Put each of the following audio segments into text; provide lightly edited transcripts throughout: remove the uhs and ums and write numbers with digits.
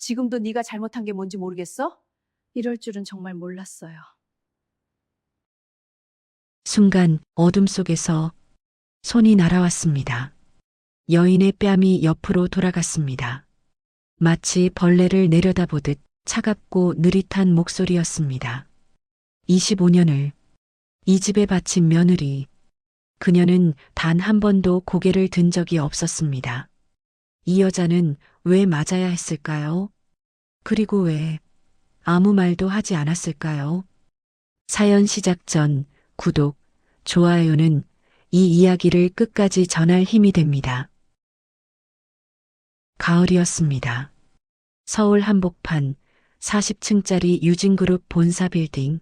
지금도 네가 잘못한 게 뭔지 모르겠어? 이럴 줄은 정말 몰랐어요. 순간 어둠 속에서 손이 날아왔습니다. 여인의 뺨이 옆으로 돌아갔습니다. 마치 벌레를 내려다보듯 차갑고 느릿한 목소리였습니다. 25년을 이 집에 바친 며느리. 그녀는 단 한 번도 고개를 든 적이 없었습니다. 이 여자는 왜 맞아야 했을까요? 그리고 왜 아무 말도 하지 않았을까요? 사연 시작 전 구독, 좋아요는 이 이야기를 끝까지 전할 힘이 됩니다. 가을이었습니다. 서울 한복판 40층짜리 유진그룹 본사 빌딩.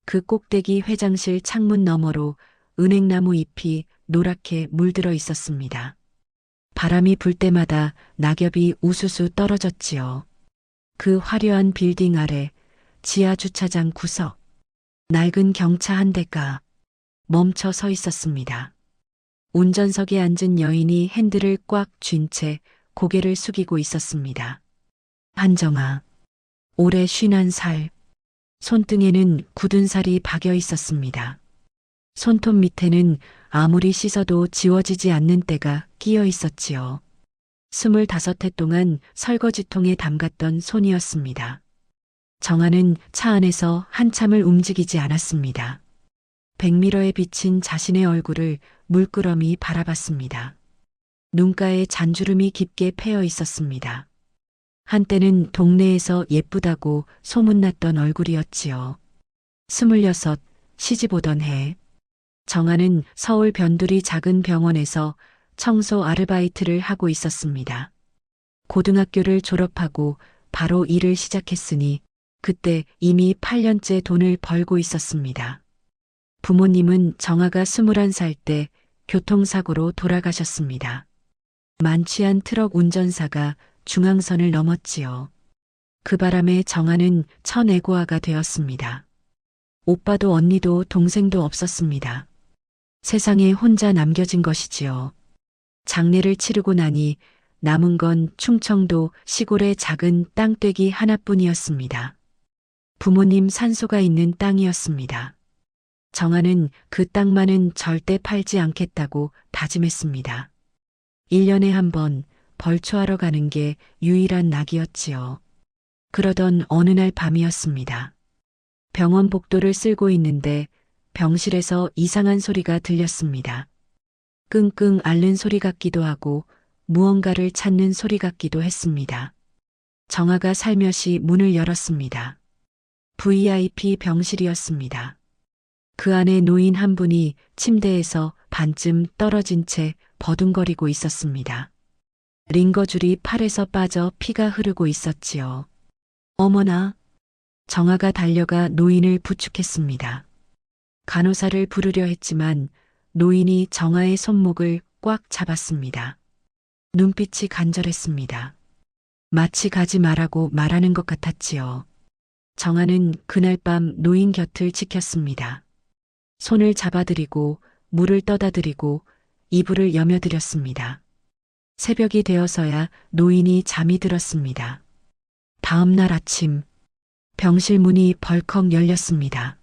그 꼭대기 회장실 창문 너머로 은행나무 잎이 노랗게 물들어 있었습니다. 바람이 불 때마다 낙엽이 우수수 떨어졌지요. 그 화려한 빌딩 아래 지하 주차장 구석. 낡은 경차 한 대가 멈춰 서 있었습니다. 운전석에 앉은 여인이 핸들을 꽉 쥔 채 고개를 숙이고 있었습니다. 한정아, 올해 51살. 손등에는 굳은 살이 박여 있었습니다. 손톱 밑에는 아무리 씻어도 지워지지 않는 때가 끼어 있었지요. 25해 동안 설거지통에 담갔던 손이었습니다. 정아는 차 안에서 한참을 움직이지 않았습니다. 백미러에 비친 자신의 얼굴을 물끄러미 바라봤습니다. 눈가에 잔주름이 깊게 패여 있었습니다. 한때는 동네에서 예쁘다고 소문났던 얼굴이었지요. 26, 시집 오던 해, 정아는 서울 변두리 작은 병원에서 청소 아르바이트를 하고 있었습니다. 고등학교를 졸업하고 바로 일을 시작했으니 그때 이미 8년째 돈을 벌고 있었습니다. 부모님은 정아가 21살 때 교통사고로 돌아가셨습니다. 만취한 트럭 운전사가 중앙선을 넘었지요. 그 바람에 정아는 천애고아가 되었습니다. 오빠도 언니도 동생도 없었습니다. 세상에 혼자 남겨진 것이지요. 장례를 치르고 나니 남은 건 충청도 시골의 작은 땅떼기 하나뿐이었습니다. 부모님 산소가 있는 땅이었습니다. 정아는 그 땅만은 절대 팔지 않겠다고 다짐했습니다. 1년에 한 번 벌초하러 가는 게 유일한 낙이었지요. 그러던 어느 날 밤이었습니다. 병원 복도를 쓸고 있는데 병실에서 이상한 소리가 들렸습니다. 끙끙 앓는 소리 같기도 하고 무언가를 찾는 소리 같기도 했습니다. 정아가 살며시 문을 열었습니다. VIP 병실이었습니다. 그 안에 노인 한 분이 침대에서 반쯤 떨어진 채 버둥거리고 있었습니다. 링거줄이 팔에서 빠져 피가 흐르고 있었지요. 어머나! 정아가 달려가 노인을 부축했습니다. 간호사를 부르려 했지만 노인이 정아의 손목을 꽉 잡았습니다. 눈빛이 간절했습니다. 마치 가지 말라고 말하는 것 같았지요. 정아는 그날 밤 노인 곁을 지켰습니다. 손을 잡아드리고 물을 떠다드리고 이불을 여며드렸습니다. 새벽이 되어서야 노인이 잠이 들었습니다. 다음 날 아침 병실 문이 벌컥 열렸습니다.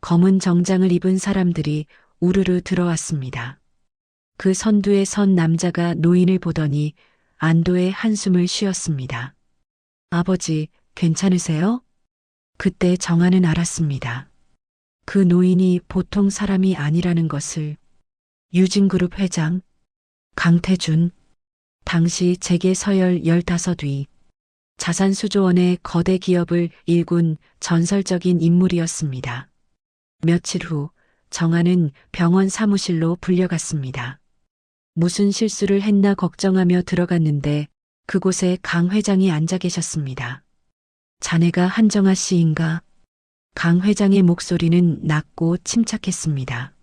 검은 정장을 입은 사람들이 우르르 들어왔습니다. 그 선두에 선 남자가 노인을 보더니 안도의 한숨을 쉬었습니다. 아버지, 괜찮으세요? 그때 정아는 알았습니다. 그 노인이 보통 사람이 아니라는 것을. 유진그룹 회장 강태준, 당시 재계 서열 15위, 자산수조원의 거대 기업을 일군 전설적인 인물이었습니다. 며칠 후 정아는 병원 사무실로 불려갔습니다. 무슨 실수를 했나 걱정하며 들어갔는데 그곳에 강 회장이 앉아 계셨습니다. 자네가 한정아 씨인가? 강 회장의 목소리는 낮고 침착했습니다.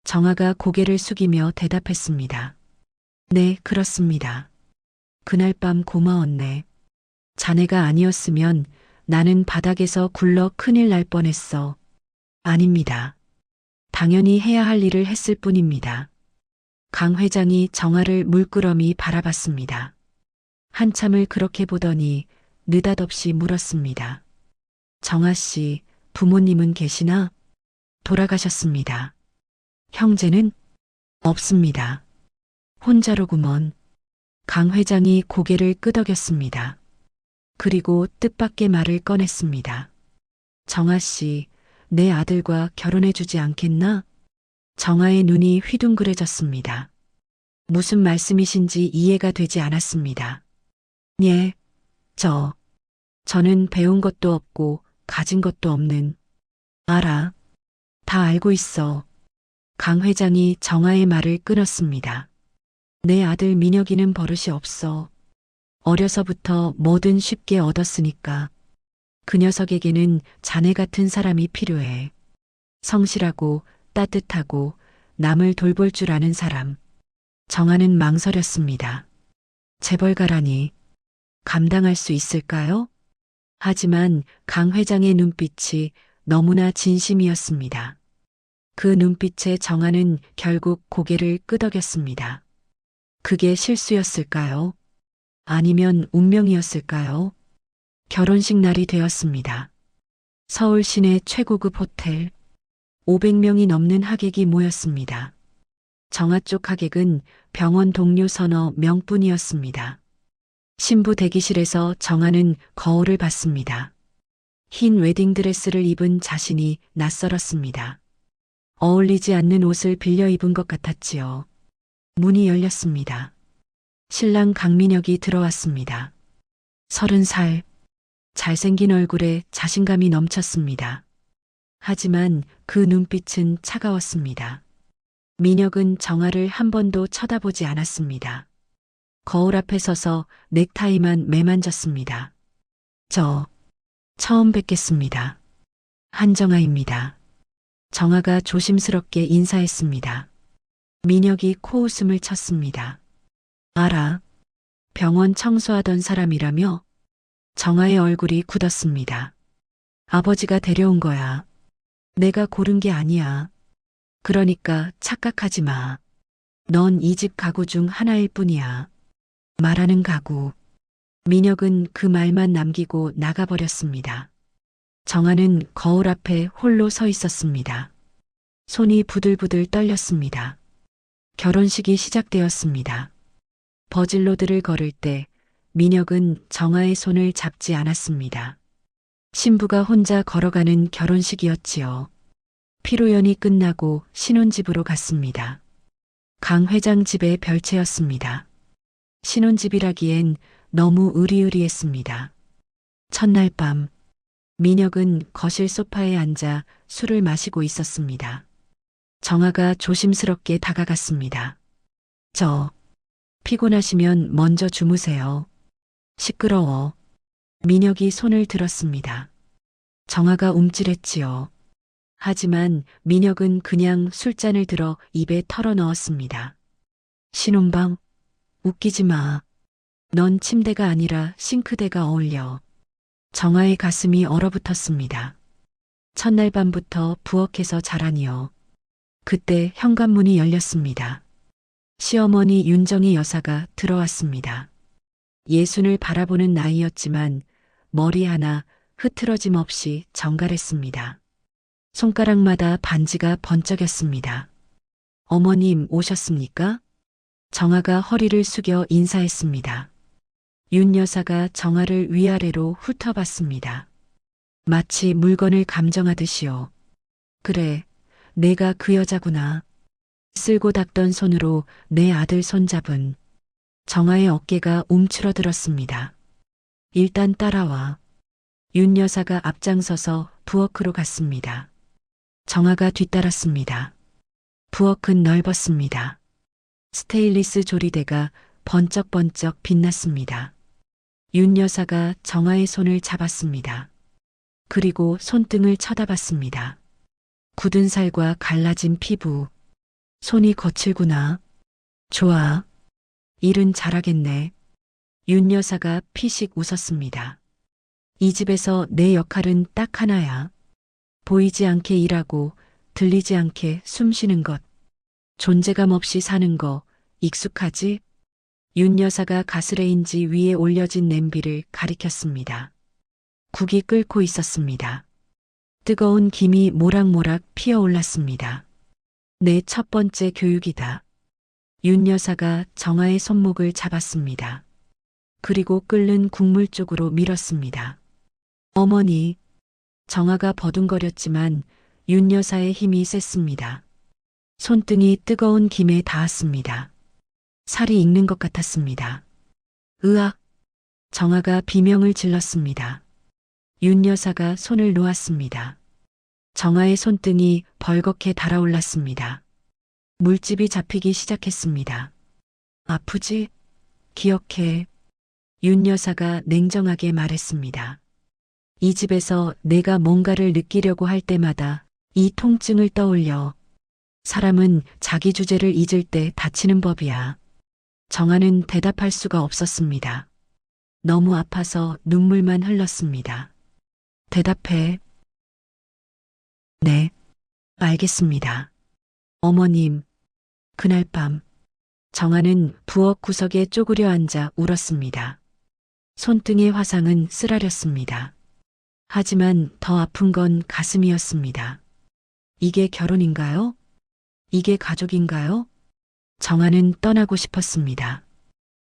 정아가 고개를 숙이며 대답했습니다. 네, 그렇습니다. 그날 밤 고마웠네. 자네가 아니었으면 나는 바닥에서 굴러 큰일 날 뻔했어. 아닙니다. 당연히 해야 할 일을 했을 뿐입니다. 강 회장이 정아를 물끄러미 바라봤습니다. 한참을 그렇게 보더니 느닷없이 물었습니다. 정아 씨, 부모님은 계시나? 돌아가셨습니다. 형제는? 없습니다. 혼자로구먼. 강 회장이 고개를 끄덕였습니다. 그리고 뜻밖의 말을 꺼냈습니다. 정아 씨, 내 아들과 결혼해주지 않겠나? 정아의 눈이 휘둥그레졌습니다. 무슨 말씀이신지 이해가 되지 않았습니다. 예, 저는 배운 것도 없고 가진 것도 없는. 알아. 다 알고 있어. 강 회장이 정아의 말을 끊었습니다. 내 아들 민혁이는 버릇이 없어. 어려서부터 뭐든 쉽게 얻었으니까. 그 녀석에게는 자네 같은 사람이 필요해. 성실하고 따뜻하고 남을 돌볼 줄 아는 사람. 정아는 망설였습니다. 재벌가라니 감당할 수 있을까요? 하지만 강 회장의 눈빛이 너무나 진심이었습니다. 그 눈빛에 정아는 결국 고개를 끄덕였습니다. 그게 실수였을까요? 아니면 운명이었을까요? 결혼식 날이 되었습니다. 서울 시내 최고급 호텔. 500명이 넘는 하객이 모였습니다. 정아 쪽 하객은 병원 동료 서너 명뿐이었습니다. 신부 대기실에서 정아는 거울을 봤습니다. 흰 웨딩드레스를 입은 자신이 낯설었습니다. 어울리지 않는 옷을 빌려 입은 것 같았지요. 문이 열렸습니다. 신랑 강민혁이 들어왔습니다. 30살. 잘생긴 얼굴에 자신감이 넘쳤습니다. 하지만 그 눈빛은 차가웠습니다. 민혁은 정아를 한 번도 쳐다보지 않았습니다. 거울 앞에 서서 넥타이만 매만졌습니다. 처음 뵙겠습니다. 한정아입니다. 정아가 조심스럽게 인사했습니다. 민혁이 코웃음을 쳤습니다. 알아. 병원 청소하던 사람이라며? 정아의 얼굴이 굳었습니다. 아버지가 데려온 거야. 내가 고른 게 아니야. 그러니까 착각하지 마. 넌 이 집 가구 중 하나일 뿐이야. 말하는 가구. 민혁은 그 말만 남기고 나가버렸습니다. 정아는 거울 앞에 홀로 서 있었습니다. 손이 부들부들 떨렸습니다. 결혼식이 시작되었습니다. 버질로드를 걸을 때 민혁은 정아의 손을 잡지 않았습니다. 신부가 혼자 걸어가는 결혼식이었지요. 피로연이 끝나고 신혼집으로 갔습니다. 강 회장 집의 별채였습니다. 신혼집이라기엔 너무 으리으리했습니다. 첫날 밤, 민혁은 거실 소파에 앉아 술을 마시고 있었습니다. 정아가 조심스럽게 다가갔습니다. 피곤하시면 먼저 주무세요. 시끄러워. 민혁이 손을 들었습니다. 정아가 움찔했지요. 하지만 민혁은 그냥 술잔을 들어 입에 털어 넣었습니다. 신혼방? 웃기지 마. 넌 침대가 아니라 싱크대가 어울려. 정아의 가슴이 얼어붙었습니다. 첫날 밤부터 부엌에서 자라니요. 그때 현관문이 열렸습니다. 시어머니 윤정희 여사가 들어왔습니다. 예순을 바라보는 나이였지만 머리 하나 흐트러짐 없이 정갈했습니다. 손가락마다 반지가 번쩍였습니다. 어머님 오셨습니까? 정아가 허리를 숙여 인사했습니다. 윤 여사가 정아를 위아래로 훑어봤습니다. 마치 물건을 감정하듯이요. 그래, 내가 그 여자구나. 쓸고 닦던 손으로 내 아들 손잡은 정아의 어깨가 움츠러들었습니다. 일단 따라와. 윤 여사가 앞장서서 부엌으로 갔습니다. 정아가 뒤따랐습니다. 부엌은 넓었습니다. 스테인리스 조리대가 번쩍번쩍 빛났습니다. 윤 여사가 정아의 손을 잡았습니다. 그리고 손등을 쳐다봤습니다. 굳은 살과 갈라진 피부. 손이 거칠구나. 좋아. 일은 잘하겠네. 윤 여사가 피식 웃었습니다. 이 집에서 내 역할은 딱 하나야. 보이지 않게 일하고 들리지 않게 숨 쉬는 것. 존재감 없이 사는 거 익숙하지? 윤 여사가 가스레인지 위에 올려진 냄비를 가리켰습니다. 국이 끓고 있었습니다. 뜨거운 김이 모락모락 피어올랐습니다. 내 첫 번째 교육이다. 윤 여사가 정아의 손목을 잡았습니다. 그리고 끓는 국물 쪽으로 밀었습니다. 어머니, 정아가 버둥거렸지만 윤 여사의 힘이 셌습니다. 손등이 뜨거운 김에 닿았습니다. 살이 익는 것 같았습니다. 으악! 정아가 비명을 질렀습니다. 윤 여사가 손을 놓았습니다. 정아의 손등이 벌겋게 달아올랐습니다. 물집이 잡히기 시작했습니다. 아프지? 기억해. 윤 여사가 냉정하게 말했습니다. 이 집에서 내가 뭔가를 느끼려고 할 때마다 이 통증을 떠올려. 사람은 자기 주제를 잊을 때 다치는 법이야. 정아는 대답할 수가 없었습니다. 너무 아파서 눈물만 흘렀습니다. 대답해. 네, 알겠습니다. 어머님, 그날 밤 정아는 부엌 구석에 쪼그려 앉아 울었습니다. 손등의 화상은 쓰라렸습니다. 하지만 더 아픈 건 가슴이었습니다. 이게 결혼인가요? 이게 가족인가요? 정아는 떠나고 싶었습니다.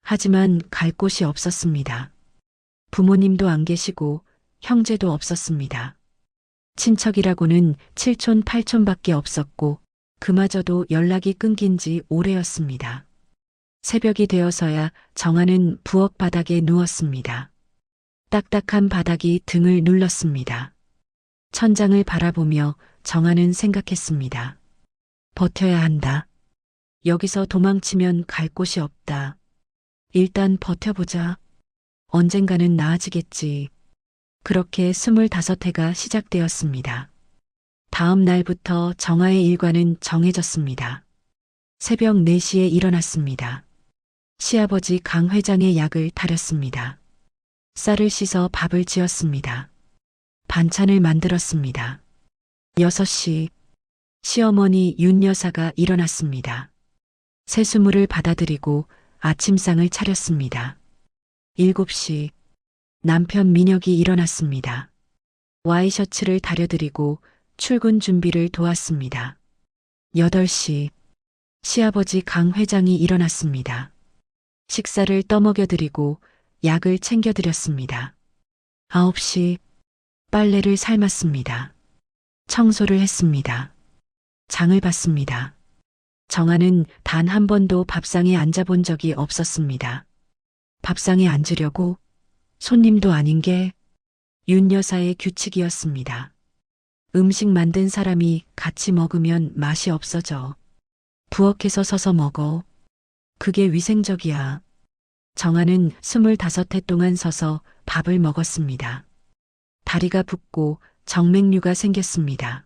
하지만 갈 곳이 없었습니다. 부모님도 안 계시고 형제도 없었습니다. 친척이라고는 7촌 8촌밖에 없었고 그마저도 연락이 끊긴 지 오래였습니다. 새벽이 되어서야 정아는 부엌 바닥에 누웠습니다. 딱딱한 바닥이 등을 눌렀습니다. 천장을 바라보며 정아는 생각했습니다. 버텨야 한다. 여기서 도망치면 갈 곳이 없다. 일단 버텨보자. 언젠가는 나아지겠지. 그렇게 25해가 시작되었습니다. 다음 날부터 정아의 일과는 정해졌습니다. 새벽 4시에 일어났습니다. 시아버지 강 회장의 약을 타렸습니다. 쌀을 씻어 밥을 지었습니다. 반찬을 만들었습니다. 6시, 시어머니 윤 여사가 일어났습니다. 세수물을 받아들이고 아침상을 차렸습니다. 7시, 남편 민혁이 일어났습니다. 와이셔츠를 다려드리고 출근 준비를 도왔습니다. 8시, 시아버지 강 회장이 일어났습니다. 식사를 떠먹여드리고 약을 챙겨드렸습니다. 9시, 빨래를 삶았습니다. 청소를 했습니다. 장을 봤습니다. 정아는 단 한 번도 밥상에 앉아본 적이 없었습니다. 밥상에 앉으려고 손님도 아닌 게 윤 여사의 규칙이었습니다. 음식 만든 사람이 같이 먹으면 맛이 없어져. 부엌에서 서서 먹어. 그게 위생적이야. 정아는 25해 동안 서서 밥을 먹었습니다. 다리가 붓고 정맥류가 생겼습니다.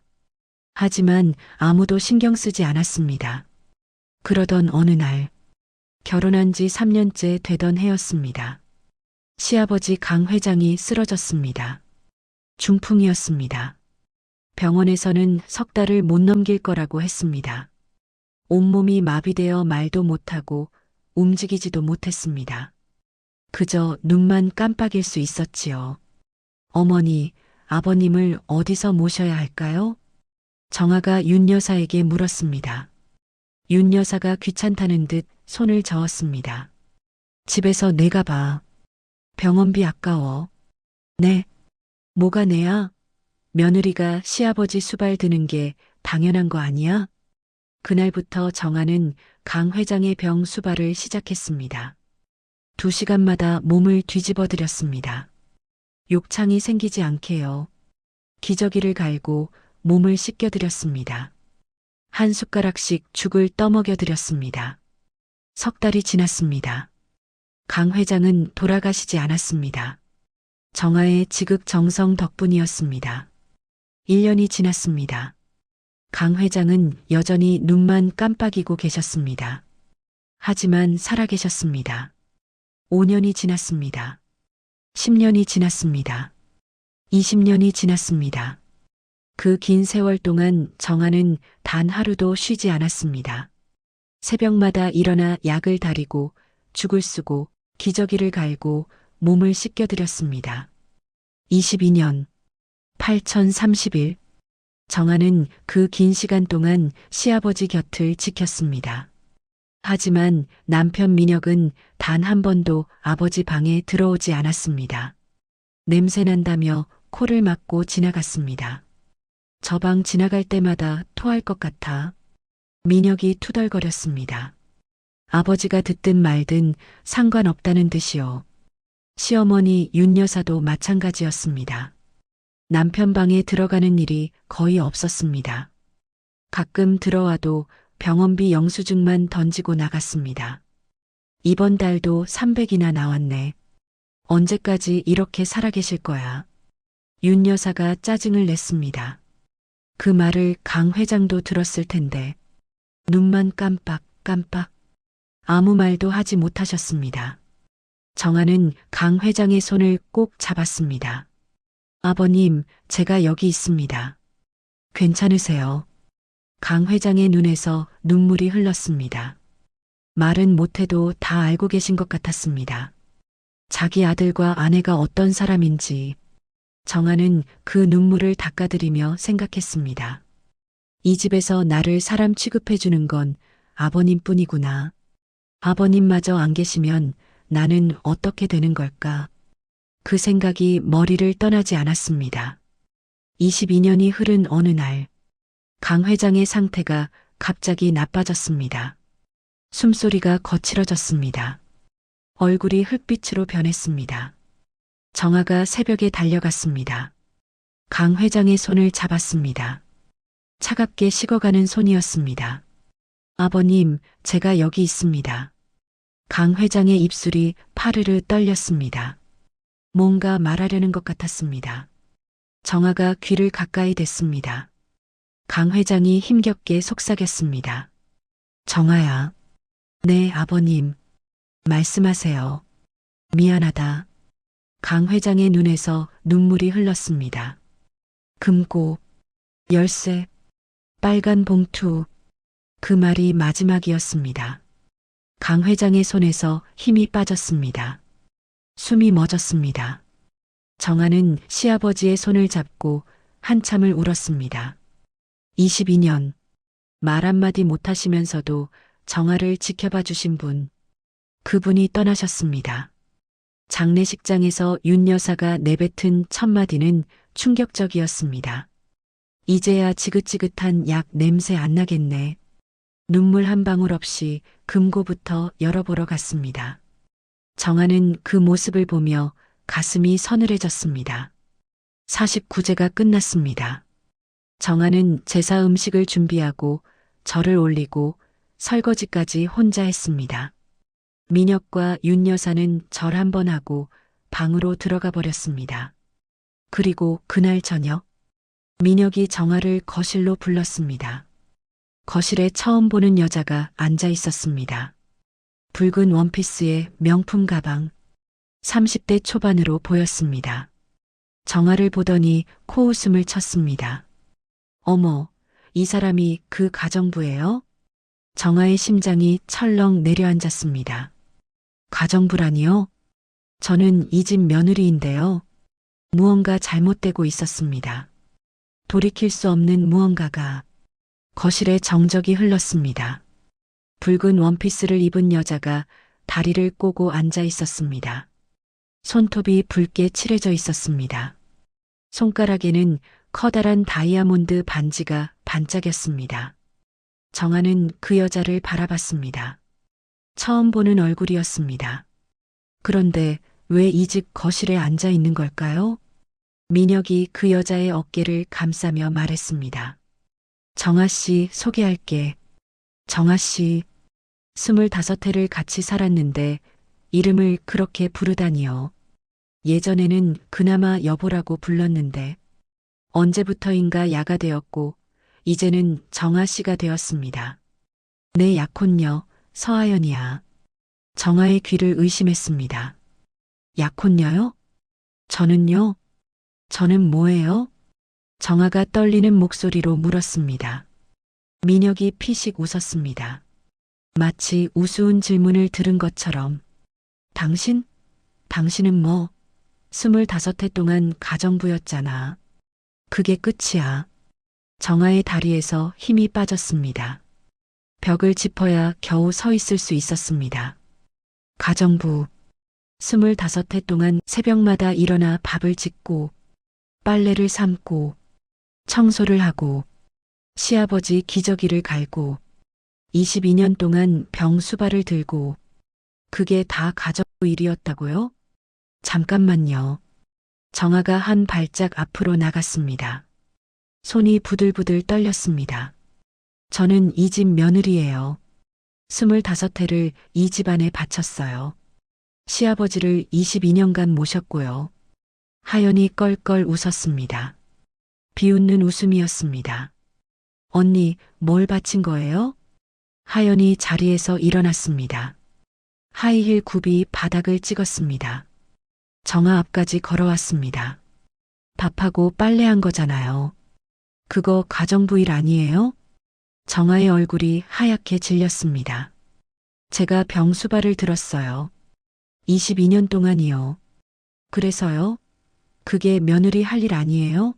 하지만 아무도 신경 쓰지 않았습니다. 그러던 어느 날, 결혼한 지 3년째 되던 해였습니다. 시아버지 강 회장이 쓰러졌습니다. 중풍이었습니다. 병원에서는 석 달을 못 넘길 거라고 했습니다. 온몸이 마비되어 말도 못하고 움직이지도 못했습니다. 그저 눈만 깜빡일 수 있었지요. 어머니, 아버님을 어디서 모셔야 할까요? 정아가 윤 여사에게 물었습니다. 윤 여사가 귀찮다는 듯 손을 저었습니다. 집에서 내가 봐. 병원비 아까워. 네. 뭐가 내야? 며느리가 시아버지 수발 드는 게 당연한 거 아니야? 그날부터 정아는 강 회장의 병 수발을 시작했습니다. 2시간마다 몸을 뒤집어드렸습니다. 욕창이 생기지 않게요. 기저귀를 갈고 몸을 씻겨드렸습니다. 한 숟가락씩 죽을 떠먹여드렸습니다. 석 달이 지났습니다. 강 회장은 돌아가시지 않았습니다. 정아의 지극정성 덕분이었습니다. 1년이 지났습니다. 강 회장은 여전히 눈만 깜빡이고 계셨습니다. 하지만 살아계셨습니다. 5년이 지났습니다. 10년이 지났습니다. 20년이 지났습니다. 그 긴 세월 동안 정아는 단 하루도 쉬지 않았습니다. 새벽마다 일어나 약을 다리고 죽을 쓰고 기저귀를 갈고 몸을 씻겨드렸습니다. 22년 8030일 정아는 그 긴 시간 동안 시아버지 곁을 지켰습니다. 하지만 남편 민혁은 단 한 번도 아버지 방에 들어오지 않았습니다. 냄새난다며 코를 막고 지나갔습니다. 저 방 지나갈 때마다 토할 것 같아 민혁이 투덜거렸습니다. 아버지가 듣든 말든 상관없다는 듯이요. 시어머니 윤 여사도 마찬가지였습니다. 남편 방에 들어가는 일이 거의 없었습니다. 가끔 들어와도 병원비 영수증만 던지고 나갔습니다. 이번 달도 300이나 나왔네. 언제까지 이렇게 살아계실 거야? 윤 여사가 짜증을 냈습니다. 그 말을 강 회장도 들었을 텐데 눈만 깜빡깜빡 아무 말도 하지 못하셨습니다. 정아는 강 회장의 손을 꼭 잡았습니다. 아버님, 제가 여기 있습니다. 괜찮으세요? 강 회장의 눈에서 눈물이 흘렀습니다. 말은 못해도 다 알고 계신 것 같았습니다. 자기 아들과 아내가 어떤 사람인지 정아는 그 눈물을 닦아드리며 생각했습니다. 이 집에서 나를 사람 취급해주는 건 아버님뿐이구나. 아버님마저 안 계시면 나는 어떻게 되는 걸까? 그 생각이 머리를 떠나지 않았습니다. 22년이 흐른 어느 날, 강 회장의 상태가 갑자기 나빠졌습니다. 숨소리가 거칠어졌습니다. 얼굴이 흙빛으로 변했습니다. 정아가 새벽에 달려갔습니다. 강 회장의 손을 잡았습니다. 차갑게 식어가는 손이었습니다. 아버님, 제가 여기 있습니다. 강 회장의 입술이 파르르 떨렸습니다. 뭔가 말하려는 것 같았습니다. 정아가 귀를 가까이 댔습니다. 강 회장이 힘겹게 속삭였습니다. 정아야. 네, 아버님. 말씀하세요. 미안하다. 강 회장의 눈에서 눈물이 흘렀습니다. 금고, 열쇠, 빨간 봉투. 그 말이 마지막이었습니다. 강 회장의 손에서 힘이 빠졌습니다. 숨이 멎었습니다. 정아는 시아버지의 손을 잡고 한참을 울었습니다. 22년, 말 한마디 못하시면서도 정아를 지켜봐 주신 분, 그분이 떠나셨습니다. 장례식장에서 윤 여사가 내뱉은 첫마디는 충격적이었습니다. 이제야 지긋지긋한 약 냄새 안 나겠네. 눈물 한 방울 없이 금고부터 열어보러 갔습니다. 정아는 그 모습을 보며 가슴이 서늘해졌습니다. 49제가 끝났습니다. 정아는 제사 음식을 준비하고 절을 올리고 설거지까지 혼자 했습니다. 민혁과 윤 여사는 절 한 번 하고 방으로 들어가 버렸습니다. 그리고 그날 저녁, 민혁이 정아를 거실로 불렀습니다. 거실에 처음 보는 여자가 앉아 있었습니다. 붉은 원피스에 명품 가방, 30대 초반으로 보였습니다. 정아를 보더니 코웃음을 쳤습니다. 어머, 이 사람이 그 가정부예요? 정아의 심장이 철렁 내려앉았습니다. 가정부라니요? 저는 이 집 며느리인데요. 무언가 잘못되고 있었습니다. 돌이킬 수 없는 무언가가 거실에 정적이 흘렀습니다. 붉은 원피스를 입은 여자가 다리를 꼬고 앉아 있었습니다. 손톱이 붉게 칠해져 있었습니다. 손가락에는 커다란 다이아몬드 반지가 반짝였습니다. 정아는 그 여자를 바라봤습니다. 처음 보는 얼굴이었습니다. 그런데 왜 이 집 거실에 앉아 있는 걸까요? 민혁이 그 여자의 어깨를 감싸며 말했습니다. 정아 씨 소개할게. 정아 씨, 25해를 같이 살았는데 이름을 그렇게 부르다니요. 예전에는 그나마 여보라고 불렀는데 언제부터인가 야가 되었고 이제는 정아 씨가 되었습니다. 내 약혼녀 서하연이야. 정아의 귀를 의심했습니다. 약혼녀요? 저는요? 저는 뭐예요? 정아가 떨리는 목소리로 물었습니다. 민혁이 피식 웃었습니다. 마치 우스운 질문을 들은 것처럼 당신은 뭐, 25해 동안 가정부였잖아. 그게 끝이야. 정아의 다리에서 힘이 빠졌습니다. 벽을 짚어야 겨우 서 있을 수 있었습니다. 가정부. 25해 동안 새벽마다 일어나 밥을 짓고, 빨래를 삶고, 청소를 하고, 시아버지 기저귀를 갈고, 22년 동안 병수발을 들고, 그게 다 가정부 일이었다고요? 잠깐만요. 정아가 한 발짝 앞으로 나갔습니다. 손이 부들부들 떨렸습니다. 저는 이 집 며느리예요. 25해를 이 집안에 바쳤어요. 시아버지를 22년간 모셨고요. 하연이 껄껄 웃었습니다. 비웃는 웃음이었습니다. 언니, 뭘 바친 거예요? 하연이 자리에서 일어났습니다. 하이힐 굽이 바닥을 찍었습니다. 정아 앞까지 걸어왔습니다. 밥하고 빨래한 거잖아요. 그거 가정부 일 아니에요? 정아의 얼굴이 하얗게 질렸습니다. 제가 병수발을 들었어요. 22년 동안이요. 그래서요? 그게 며느리 할 일 아니에요?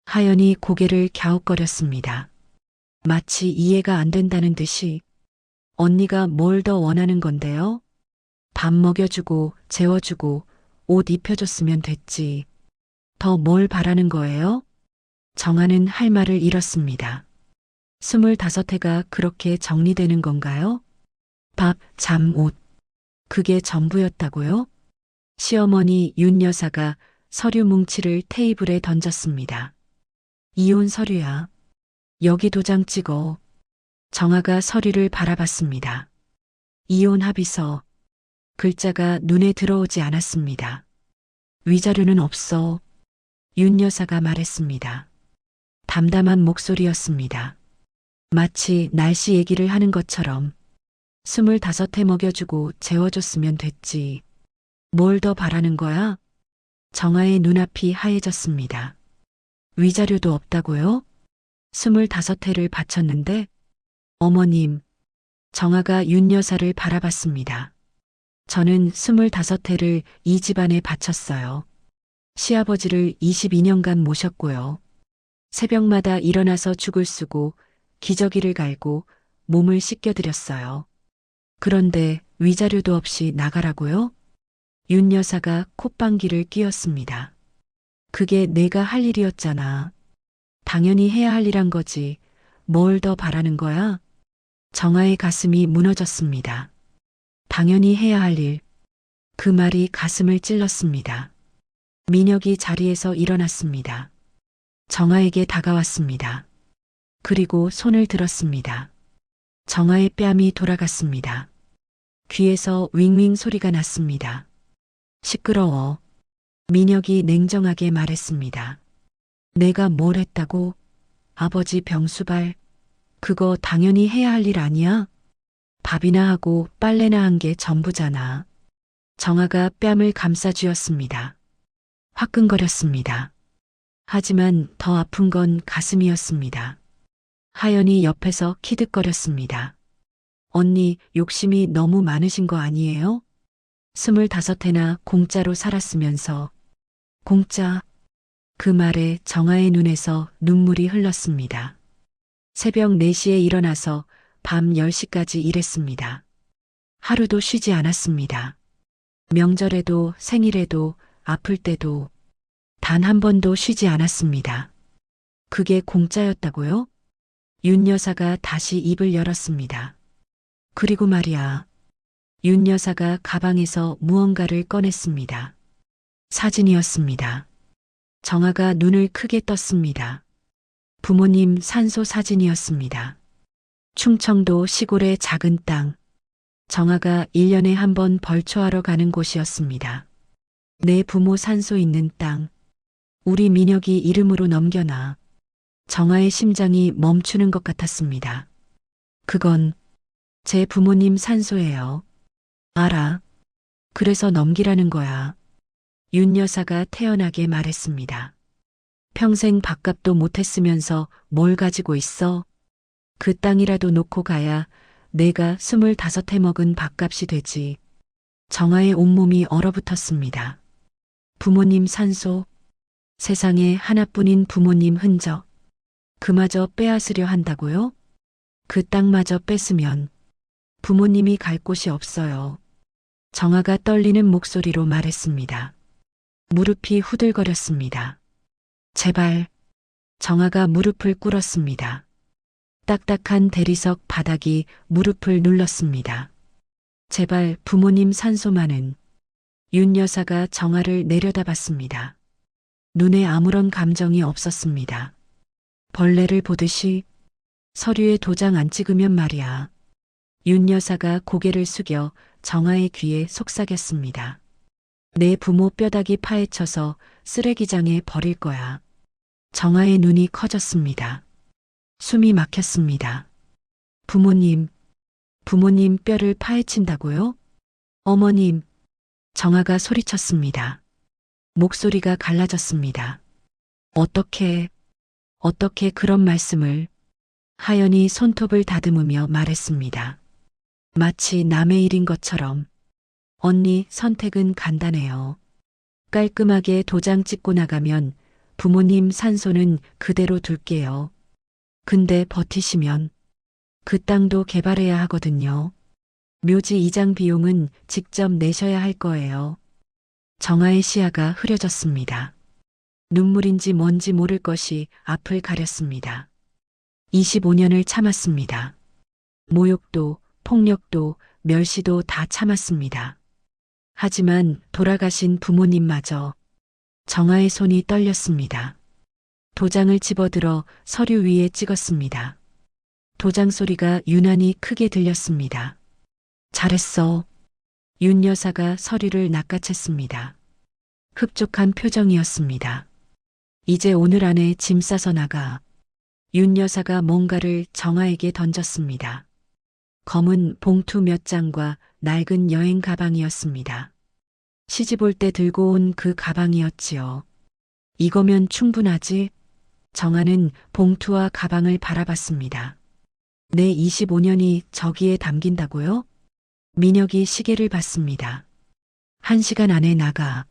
하연이 고개를 갸웃거렸습니다. 마치 이해가 안 된다는 듯이 언니가 뭘 더 원하는 건데요? 밥 먹여주고 재워주고 옷 입혀줬으면 됐지. 더 뭘 바라는 거예요? 정아는 할 말을 잃었습니다. 25해가 그렇게 정리되는 건가요? 밥, 잠, 옷. 그게 전부였다고요? 시어머니 윤 여사가 서류 뭉치를 테이블에 던졌습니다. 이혼 서류야. 여기 도장 찍어. 정아가 서류를 바라봤습니다. 이혼 합의서. 글자가 눈에 들어오지 않았습니다. 위자료는 없어. 윤 여사가 말했습니다. 담담한 목소리였습니다. 마치 날씨 얘기를 하는 것처럼 25해 먹여주고 재워줬으면 됐지. 뭘 더 바라는 거야? 정아의 눈앞이 하얘졌습니다. 위자료도 없다고요? 25해를 바쳤는데? 어머님, 정아가 윤 여사를 바라봤습니다. 저는 25해를 이 집안에 바쳤어요. 시아버지를 22년간 모셨고요. 새벽마다 일어나서 죽을 쓰고 기저귀를 갈고 몸을 씻겨드렸어요. 그런데 위자료도 없이 나가라고요? 윤 여사가 콧방귀를 뀌었습니다. 그게 내가 할 일이었잖아. 당연히 해야 할 일 한 거지. 뭘 더 바라는 거야? 정아의 가슴이 무너졌습니다. 당연히 해야 할 일. 그 말이 가슴을 찔렀습니다. 민혁이 자리에서 일어났습니다. 정아에게 다가왔습니다. 그리고 손을 들었습니다. 정아의 뺨이 돌아갔습니다. 귀에서 윙윙 소리가 났습니다. 시끄러워. 민혁이 냉정하게 말했습니다. 내가 뭘 했다고? 아버지 병수발. 그거 당연히 해야 할 일 아니야? 밥이나 하고 빨래나 한 게 전부잖아. 정아가 뺨을 감싸쥐었습니다. 화끈거렸습니다. 하지만 더 아픈 건 가슴이었습니다. 하연이 옆에서 키득거렸습니다. 언니, 욕심이 너무 많으신 거 아니에요? 25해나 공짜로 살았으면서. 공짜. 그 말에 정아의 눈에서 눈물이 흘렀습니다. 새벽 4시에 일어나서 밤 10시까지 일했습니다. 하루도 쉬지 않았습니다. 명절에도 생일에도 아플 때도 단 한 번도 쉬지 않았습니다. 그게 공짜였다고요? 윤 여사가 다시 입을 열었습니다. 그리고 말이야. 윤 여사가 가방에서 무언가를 꺼냈습니다. 사진이었습니다. 정아가 눈을 크게 떴습니다. 부모님 산소 사진이었습니다. 충청도 시골의 작은 땅. 정아가 1년에 한 번 벌초하러 가는 곳이었습니다. 내 부모 산소 있는 땅. 우리 민혁이 이름으로 넘겨놔. 정아의 심장이 멈추는 것 같았습니다. 그건 제 부모님 산소예요. 알아. 그래서 넘기라는 거야. 윤 여사가 태연하게 말했습니다. 평생 밥값도 못했으면서 뭘 가지고 있어? 그 땅이라도 놓고 가야 내가 25해 먹은 밥값이 되지. 정아의 온몸이 얼어붙었습니다. 부모님 산소, 세상에 하나뿐인 부모님 흔적, 그마저 빼앗으려 한다고요? 그 땅마저 뺐으면 부모님이 갈 곳이 없어요. 정아가 떨리는 목소리로 말했습니다. 무릎이 후들거렸습니다. 제발. 정아가 무릎을 꿇었습니다. 딱딱한 대리석 바닥이 무릎을 눌렀습니다. 제발 부모님 산소만은. 윤 여사가 정아를 내려다봤습니다. 눈에 아무런 감정이 없었습니다. 벌레를 보듯이. 서류에 도장 안 찍으면 말이야. 윤 여사가 고개를 숙여 정아의 귀에 속삭였습니다. 내 부모 뼈다귀 파헤쳐서 쓰레기장에 버릴 거야. 정아의 눈이 커졌습니다. 숨이 막혔습니다. 부모님 뼈를 파헤친다고요? 어머님. 정아가 소리쳤습니다. 목소리가 갈라졌습니다. 어떻게 그런 말씀을. 하연이 손톱을 다듬으며 말했습니다. 마치 남의 일인 것처럼. 언니, 선택은 간단해요. 깔끔하게 도장 찍고 나가면 부모님 산소는 그대로 둘게요. 근데 버티시면 그 땅도 개발해야 하거든요. 묘지 이장 비용은 직접 내셔야 할 거예요. 정아의 시야가 흐려졌습니다. 눈물인지 뭔지 모를 것이 앞을 가렸습니다. 25년을 참았습니다. 모욕도, 폭력도, 멸시도 다 참았습니다. 하지만 돌아가신 부모님마저. 정아의 손이 떨렸습니다. 도장을 집어들어 서류 위에 찍었습니다. 도장 소리가 유난히 크게 들렸습니다. 잘했어. 윤 여사가 서류를 낚아챘습니다. 흡족한 표정이었습니다. 이제 오늘 안에 짐 싸서 나가. 윤 여사가 뭔가를 정아에게 던졌습니다. 검은 봉투 몇 장과 낡은 여행 가방이었습니다. 시집 올 때 들고 온 그 가방이었지요. 이거면 충분하지? 정아는 봉투와 가방을 바라봤습니다. 내 25년이 저기에 담긴다고요? 민혁이 시계를 봤습니다. 1시간 안에 나가.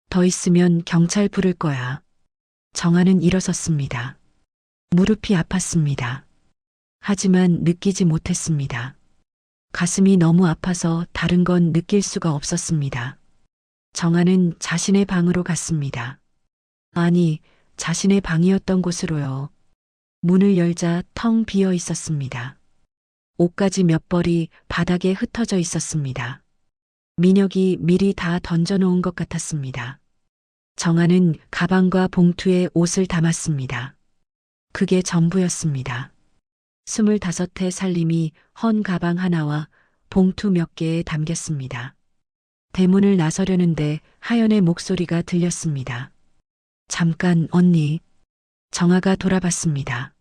더 있으면 경찰 부를 거야. 정아는 일어섰습니다. 무릎이 아팠습니다. 하지만 느끼지 못했습니다. 가슴이 너무 아파서 다른 건 느낄 수가 없었습니다. 정아는 자신의 방으로 갔습니다. 아니, 자신의 방이었던 곳으로요. 문을 열자 텅 비어 있었습니다. 옷가지 몇 벌이 바닥에 흩어져 있었습니다. 민혁이 미리 다 던져놓은 것 같았습니다. 정아는 가방과 봉투에 옷을 담았습니다. 그게 전부였습니다. 25해 살림이 헌 가방 하나와 봉투 몇 개에 담겼습니다. 대문을 나서려는데 하연의 목소리가 들렸습니다. 잠깐, 언니. 정아가 돌아봤습니다.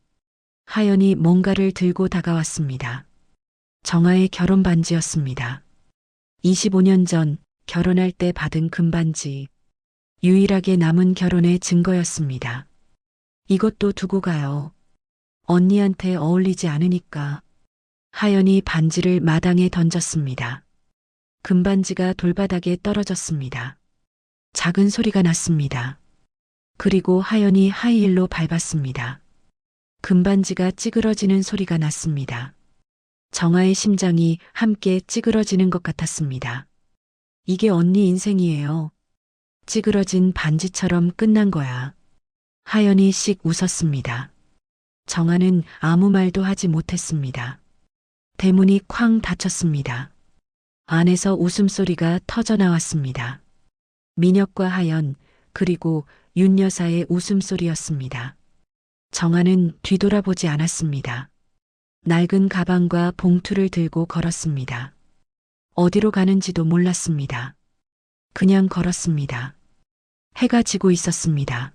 하연이 뭔가를 들고 다가왔습니다. 정아의 결혼 반지였습니다. 25년 전 결혼할 때 받은 금반지. 유일하게 남은 결혼의 증거였습니다. 이것도 두고 가요. 언니한테 어울리지 않으니까. 하연이 반지를 마당에 던졌습니다. 금반지가 돌바닥에 떨어졌습니다. 작은 소리가 났습니다. 그리고 하연이 하이힐로 밟았습니다. 금반지가 찌그러지는 소리가 났습니다. 정아의 심장이 함께 찌그러지는 것 같았습니다. 이게 언니 인생이에요. 찌그러진 반지처럼 끝난 거야. 하연이 씩 웃었습니다. 정아는 아무 말도 하지 못했습니다. 대문이 쾅 닫혔습니다. 안에서 웃음소리가 터져나왔습니다. 민혁과 하연, 그리고 윤 여사의 웃음소리였습니다. 정아는 뒤돌아보지 않았습니다. 낡은 가방과 봉투를 들고 걸었습니다. 어디로 가는지도 몰랐습니다. 그냥 걸었습니다. 해가 지고 있었습니다.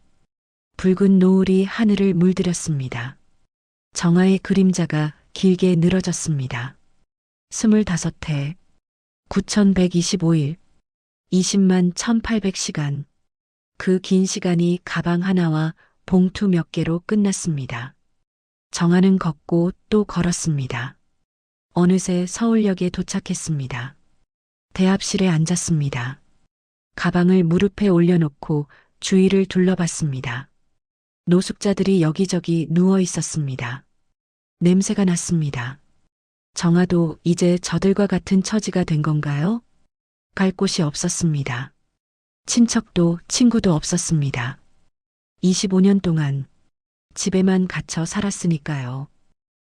붉은 노을이 하늘을 물들였습니다. 정아의 그림자가 길게 늘어졌습니다. 25해, 9125일, 20만 1800시간. 그 긴 시간이 가방 하나와 봉투 몇 개로 끝났습니다. 정아는 걷고 또 걸었습니다. 어느새 서울역에 도착했습니다. 대합실에 앉았습니다. 가방을 무릎에 올려놓고 주위를 둘러봤습니다. 노숙자들이 여기저기 누워 있었습니다. 냄새가 났습니다. 정아도 이제 저들과 같은 처지가 된 건가요? 갈 곳이 없었습니다. 친척도 친구도 없었습니다. 25년 동안 집에만 갇혀 살았으니까요.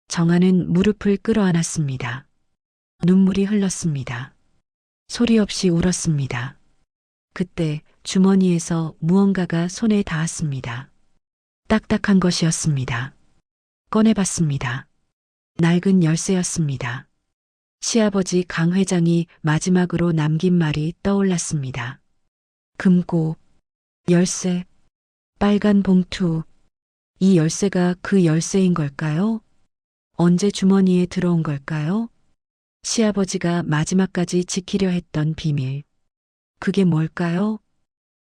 정아는 무릎을 끌어안았습니다. 눈물이 흘렀습니다. 소리 없이 울었습니다. 그때 주머니에서 무언가가 손에 닿았습니다. 딱딱한 것이었습니다. 꺼내봤습니다. 낡은 열쇠였습니다. 시아버지 강 회장이 마지막으로 남긴 말이 떠올랐습니다. 금고, 열쇠, 빨간 봉투. 이 열쇠가 그 열쇠인 걸까요? 언제 주머니에 들어온 걸까요? 시아버지가 마지막까지 지키려 했던 비밀. 그게 뭘까요?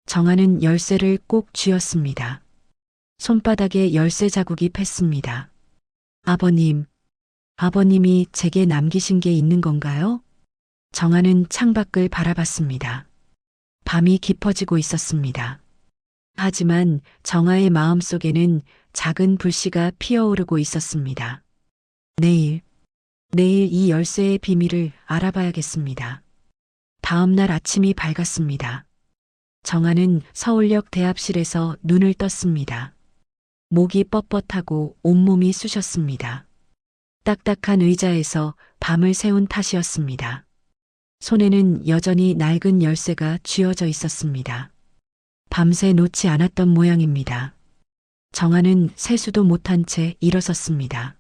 정아는 열쇠를 꼭 쥐었습니다. 손바닥에 열쇠 자국이 팼습니다. 아버님, 아버님이 제게 남기신 게 있는 건가요? 정아는 창밖을 바라봤습니다. 밤이 깊어지고 있었습니다. 하지만 정아의 마음속에는 작은 불씨가 피어오르고 있었습니다. 내일 이 열쇠의 비밀을 알아봐야겠습니다. 다음 날 아침이 밝았습니다. 정아는 서울역 대합실에서 눈을 떴습니다. 목이 뻣뻣하고 온몸이 쑤셨습니다. 딱딱한 의자에서 밤을 새운 탓이었습니다. 손에는 여전히 낡은 열쇠가 쥐어져 있었습니다. 밤새 놓지 않았던 모양입니다. 정아는 세수도 못한 채 일어섰습니다.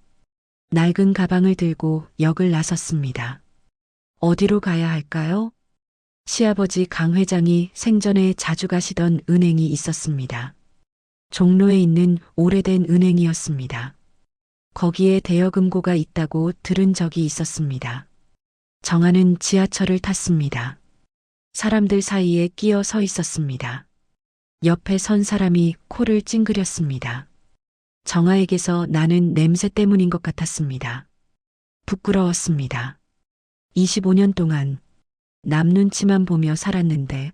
낡은 가방을 들고 역을 나섰습니다. 어디로 가야 할까요? 시아버지 강 회장이 생전에 자주 가시던 은행이 있었습니다. 종로에 있는 오래된 은행이었습니다. 거기에 대여금고가 있다고 들은 적이 있었습니다. 정아는 지하철을 탔습니다. 사람들 사이에 끼어 서 있었습니다. 옆에 선 사람이 코를 찡그렸습니다. 정아에게서 나는 냄새 때문인 것 같았습니다. 부끄러웠습니다. 25년 동안 남 눈치만 보며 살았는데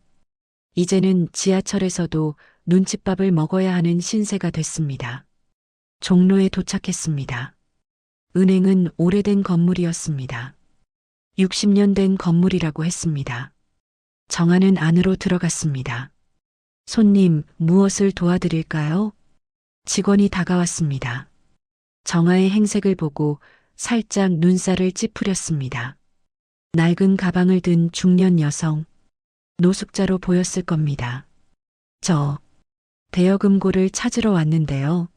이제는 지하철에서도 눈칫밥을 먹어야 하는 신세가 됐습니다. 종로에 도착했습니다. 은행은 오래된 건물이었습니다. 60년 된 건물이라고 했습니다. 정아는 안으로 들어갔습니다. 손님, 무엇을 도와드릴까요? 직원이 다가왔습니다. 정아의 행색을 보고 살짝 눈살을 찌푸렸습니다. 낡은 가방을 든 중년 여성, 노숙자로 보였을 겁니다. 저 대여금고를 찾으러 왔는데요.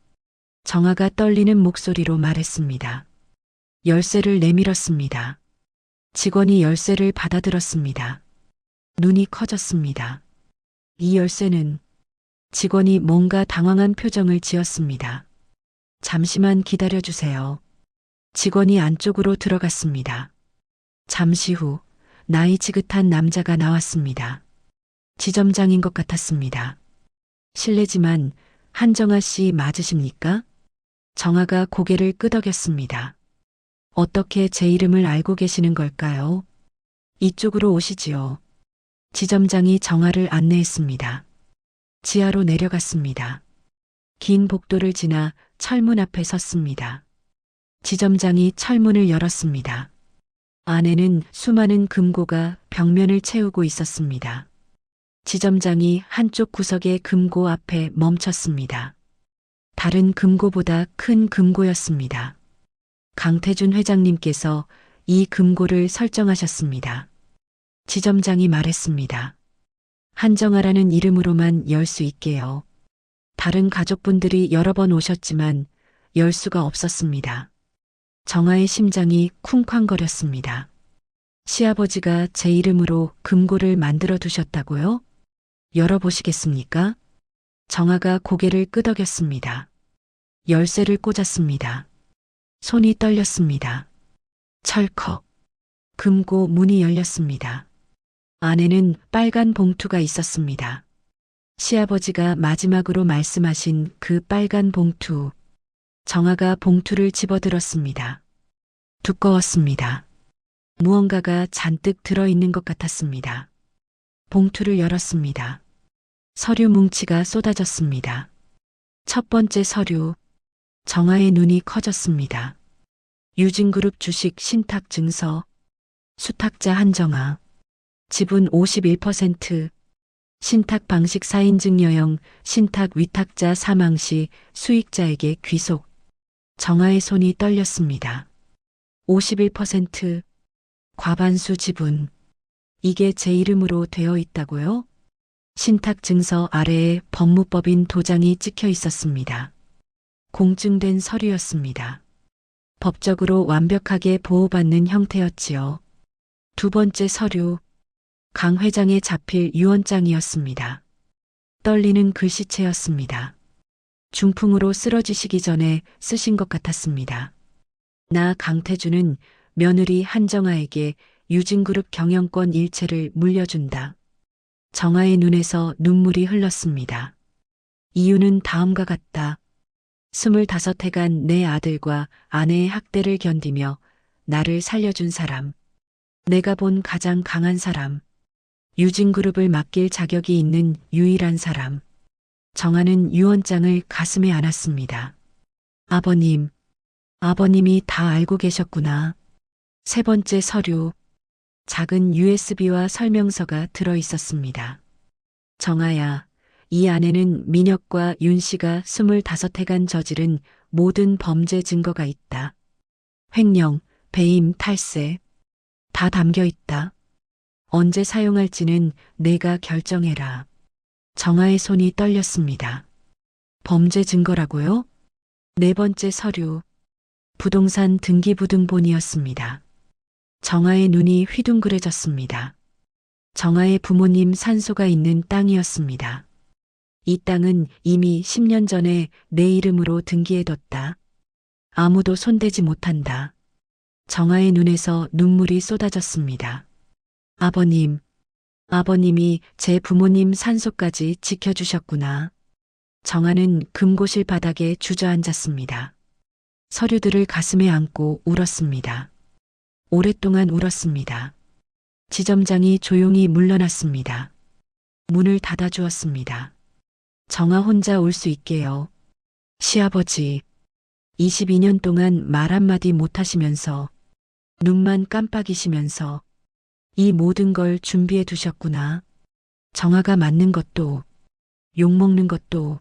정아가 떨리는 목소리로 말했습니다. 열쇠를 내밀었습니다. 직원이 열쇠를 받아들었습니다. 눈이 커졌습니다. 이 열쇠는 직원이 뭔가 당황한 표정을 지었습니다. 잠시만 기다려주세요. 직원이 안쪽으로 들어갔습니다. 잠시 후 나이 지긋한 남자가 나왔습니다. 지점장인 것 같았습니다. 실례지만 한정아 씨 맞으십니까? 정아가 고개를 끄덕였습니다. 어떻게 제 이름을 알고 계시는 걸까요? 이쪽으로 오시지요. 지점장이 정아를 안내했습니다. 지하로 내려갔습니다. 긴 복도를 지나 철문 앞에 섰습니다. 지점장이 철문을 열었습니다. 안에는 수많은 금고가 벽면을 채우고 있었습니다. 지점장이 한쪽 구석의 금고 앞에 멈췄습니다. 다른 금고보다 큰 금고였습니다. 강태준 회장님께서 이 금고를 설정하셨습니다. 지점장이 말했습니다. 한정아라는 이름으로만 열 수 있게요. 다른 가족분들이 여러 번 오셨지만 열 수가 없었습니다. 정아의 심장이 쿵쾅거렸습니다. 시아버지가 제 이름으로 금고를 만들어 두셨다고요? 열어보시겠습니까? 정아가 고개를 끄덕였습니다. 열쇠를 꽂았습니다. 손이 떨렸습니다. 철컥. 금고 문이 열렸습니다. 안에는 빨간 봉투가 있었습니다. 시아버지가 마지막으로 말씀하신 그 빨간 봉투. 정아가 봉투를 집어들었습니다. 두꺼웠습니다. 무언가가 잔뜩 들어있는 것 같았습니다. 봉투를 열었습니다. 서류 뭉치가 쏟아졌습니다. 첫 번째 서류. 정아의 눈이 커졌습니다. 유진그룹 주식 신탁 증서. 수탁자 한정아. 지분 51%. 신탁 방식 4인증 여형, 신탁 위탁자 사망 시 수익자에게 귀속. 정아의 손이 떨렸습니다. 51%. 과반수 지분. 이게 제 이름으로 되어 있다고요? 신탁 증서 아래에 법무법인 도장이 찍혀 있었습니다. 공증된 서류였습니다. 법적으로 완벽하게 보호받는 형태였지요. 두 번째 서류. 강 회장의 자필 유언장이었습니다. 떨리는 글씨체였습니다. 중풍으로 쓰러지시기 전에 쓰신 것 같았습니다. 나 강태주는 며느리 한정아에게 유진그룹 경영권 일체를 물려준다. 정아의 눈에서 눈물이 흘렀습니다. 이유는 다음과 같다. 25해간 내 아들과 아내의 학대를 견디며 나를 살려준 사람. 내가 본 가장 강한 사람. 유진그룹을 맡길 자격이 있는 유일한 사람. 정아는 유언장을 가슴에 안았습니다. 아버님, 아버님이 다 알고 계셨구나. 세 번째 서류. 작은 USB와 설명서가 들어 있었습니다. 정아야, 이 안에는 민혁과 윤 씨가 25해간 저지른 모든 범죄 증거가 있다. 횡령, 배임, 탈세. 다 담겨 있다. 언제 사용할지는 내가 결정해라. 정아의 손이 떨렸습니다. 범죄 증거라고요? 네 번째 서류. 부동산 등기부등본이었습니다. 정아의 눈이 휘둥그레졌습니다. 정아의 부모님 산소가 있는 땅이었습니다. 이 땅은 이미 10년 전에 내 이름으로 등기해뒀다. 아무도 손대지 못한다. 정아의 눈에서 눈물이 쏟아졌습니다. 아버님, 아버님이 제 부모님 산소까지 지켜주셨구나. 정아는 금고실 바닥에 주저앉았습니다. 서류들을 가슴에 안고 울었습니다. 오랫동안 울었습니다. 지점장이 조용히 물러났습니다. 문을 닫아주었습니다. 정아 혼자 올 수 있게요. 시아버지, 22년 동안 말 한마디 못하시면서 눈만 깜빡이시면서 이 모든 걸 준비해 두셨구나. 정아가 맞는 것도, 욕먹는 것도,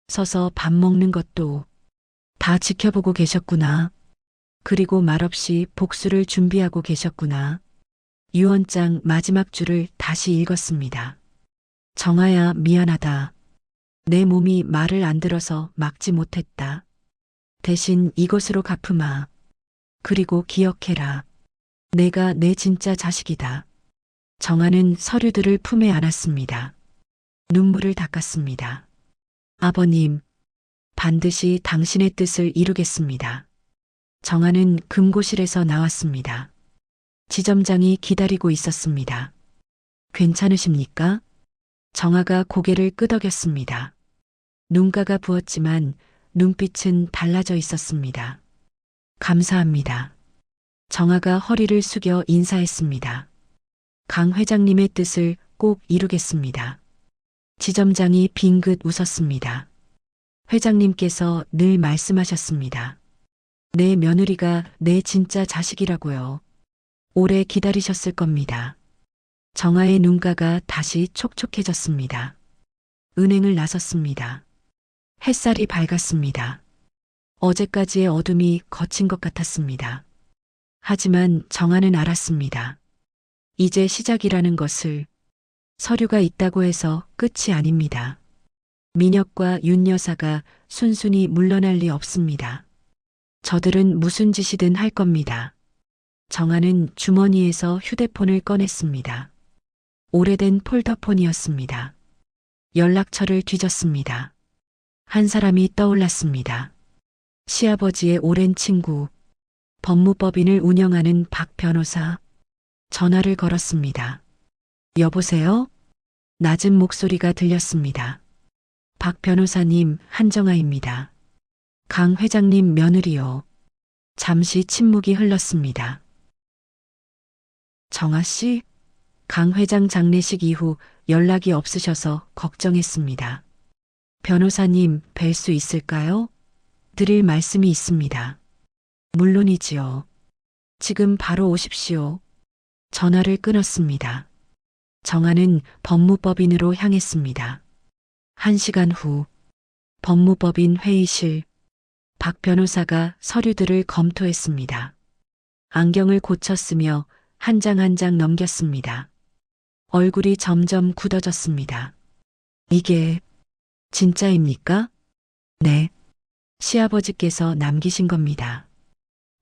서서 밥 먹는 것도 다 지켜보고 계셨구나. 그리고 말없이 복수를 준비하고 계셨구나. 유언장 마지막 줄을 다시 읽었습니다. 정아야, 미안하다. 내 몸이 말을 안 들어서 막지 못했다. 대신 이것으로 갚으마. 그리고 기억해라. 내가 내 진짜 자식이다. 정아는 서류들을 품에 안았습니다. 눈물을 닦았습니다. 아버님, 반드시 당신의 뜻을 이루겠습니다. 정아는 금고실에서 나왔습니다. 지점장이 기다리고 있었습니다. 괜찮으십니까? 정아가 고개를 끄덕였습니다. 눈가가 부었지만 눈빛은 달라져 있었습니다. 감사합니다. 정아가 허리를 숙여 인사했습니다. 강 회장님의 뜻을 꼭 이루겠습니다. 지점장이 빙긋 웃었습니다. 회장님께서 늘 말씀하셨습니다. 내 며느리가 내 진짜 자식이라고요. 오래 기다리셨을 겁니다. 정아의 눈가가 다시 촉촉해졌습니다. 은행을 나섰습니다. 햇살이 밝았습니다. 어제까지의 어둠이 거친 것 같았습니다. 하지만 정아는 알았습니다. 이제 시작이라는 것을. 서류가 있다고 해서 끝이 아닙니다. 민혁과 윤 여사가 순순히 물러날 리 없습니다. 저들은 무슨 짓이든 할 겁니다. 정아는 주머니에서 휴대폰을 꺼냈습니다. 오래된 폴더폰이었습니다. 연락처를 뒤졌습니다. 한 사람이 떠올랐습니다. 시아버지의 오랜 친구, 법무법인을 운영하는 박 변호사. 전화를 걸었습니다. 여보세요? 낮은 목소리가 들렸습니다. 박 변호사님, 한정아입니다. 강 회장님 며느리요. 잠시 침묵이 흘렀습니다. 정아 씨? 강 회장 장례식 이후 연락이 없으셔서 걱정했습니다. 변호사님 뵐 수 있을까요? 드릴 말씀이 있습니다. 물론이지요. 지금 바로 오십시오. 전화를 끊었습니다. 정아는 법무법인으로 향했습니다. 1시간 후 법무법인 회의실. 박 변호사가 서류들을 검토했습니다. 안경을 고쳤으며 한 장 한 장 넘겼습니다. 얼굴이 점점 굳어졌습니다. 이게 진짜입니까? 네. 시아버지께서 남기신 겁니다.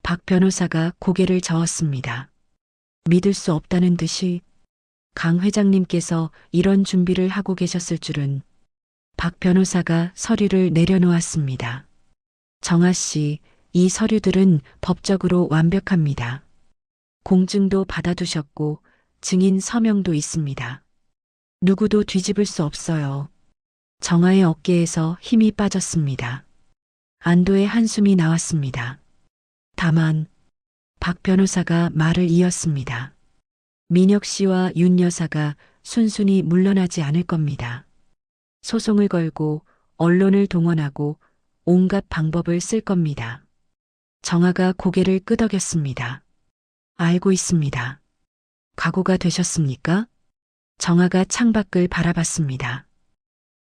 박 변호사가 고개를 저었습니다. 믿을 수 없다는 듯이 강 회장님께서 이런 준비를 하고 계셨을 줄은. 박 변호사가 서류를 내려놓았습니다. 정아 씨, 이 서류들은 법적으로 완벽합니다. 공증도 받아두셨고 증인 서명도 있습니다. 누구도 뒤집을 수 없어요. 정아의 어깨에서 힘이 빠졌습니다. 안도의 한숨이 나왔습니다. 다만 박 변호사가 말을 이었습니다. 민혁 씨와 윤 여사가 순순히 물러나지 않을 겁니다. 소송을 걸고 언론을 동원하고 온갖 방법을 쓸 겁니다. 정아가 고개를 끄덕였습니다. 알고 있습니다. 각오가 되셨습니까? 정아가 창밖을 바라봤습니다.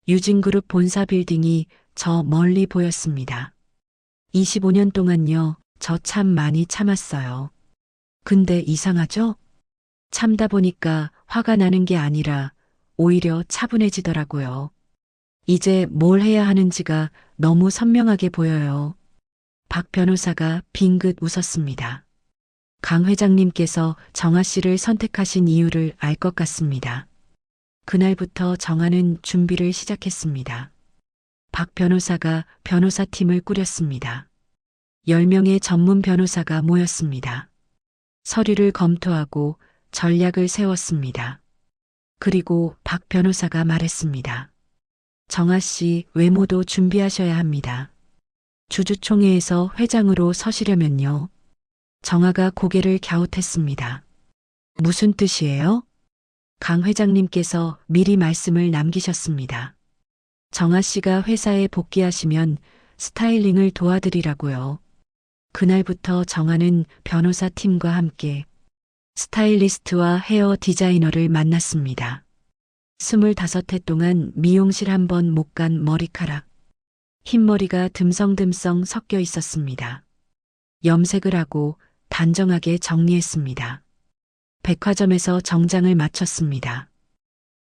유진그룹 본사 빌딩이 저 멀리 보였습니다. 25년 동안요, 저 참 많이 참았어요. 근데 이상하죠? 참다 보니까 화가 나는 게 아니라 오히려 차분해지더라고요. 이제 뭘 해야 하는지가 너무 선명하게 보여요. 박 변호사가 빙긋 웃었습니다. 강 회장님께서 정아 씨를 선택하신 이유를 알 것 같습니다. 그날부터 정아는 준비를 시작했습니다. 박 변호사가 변호사팀을 꾸렸습니다. 10명의 전문 변호사가 모였습니다. 서류를 검토하고 전략을 세웠습니다. 그리고 박 변호사가 말했습니다. 정아 씨 외모도 준비하셔야 합니다. 주주총회에서 회장으로 서시려면요. 정아가 고개를 갸웃했습니다. 무슨 뜻이에요? 강 회장님께서 미리 말씀을 남기셨습니다. 정아 씨가 회사에 복귀하시면 스타일링을 도와드리라고요. 그날부터 정아는 변호사 팀과 함께 스타일리스트와 헤어 디자이너를 만났습니다. 25해 동안 미용실 한 번 못 간 머리카락. 흰머리가 듬성듬성 섞여 있었습니다. 염색을 하고 단정하게 정리했습니다. 백화점에서 정장을 마쳤습니다.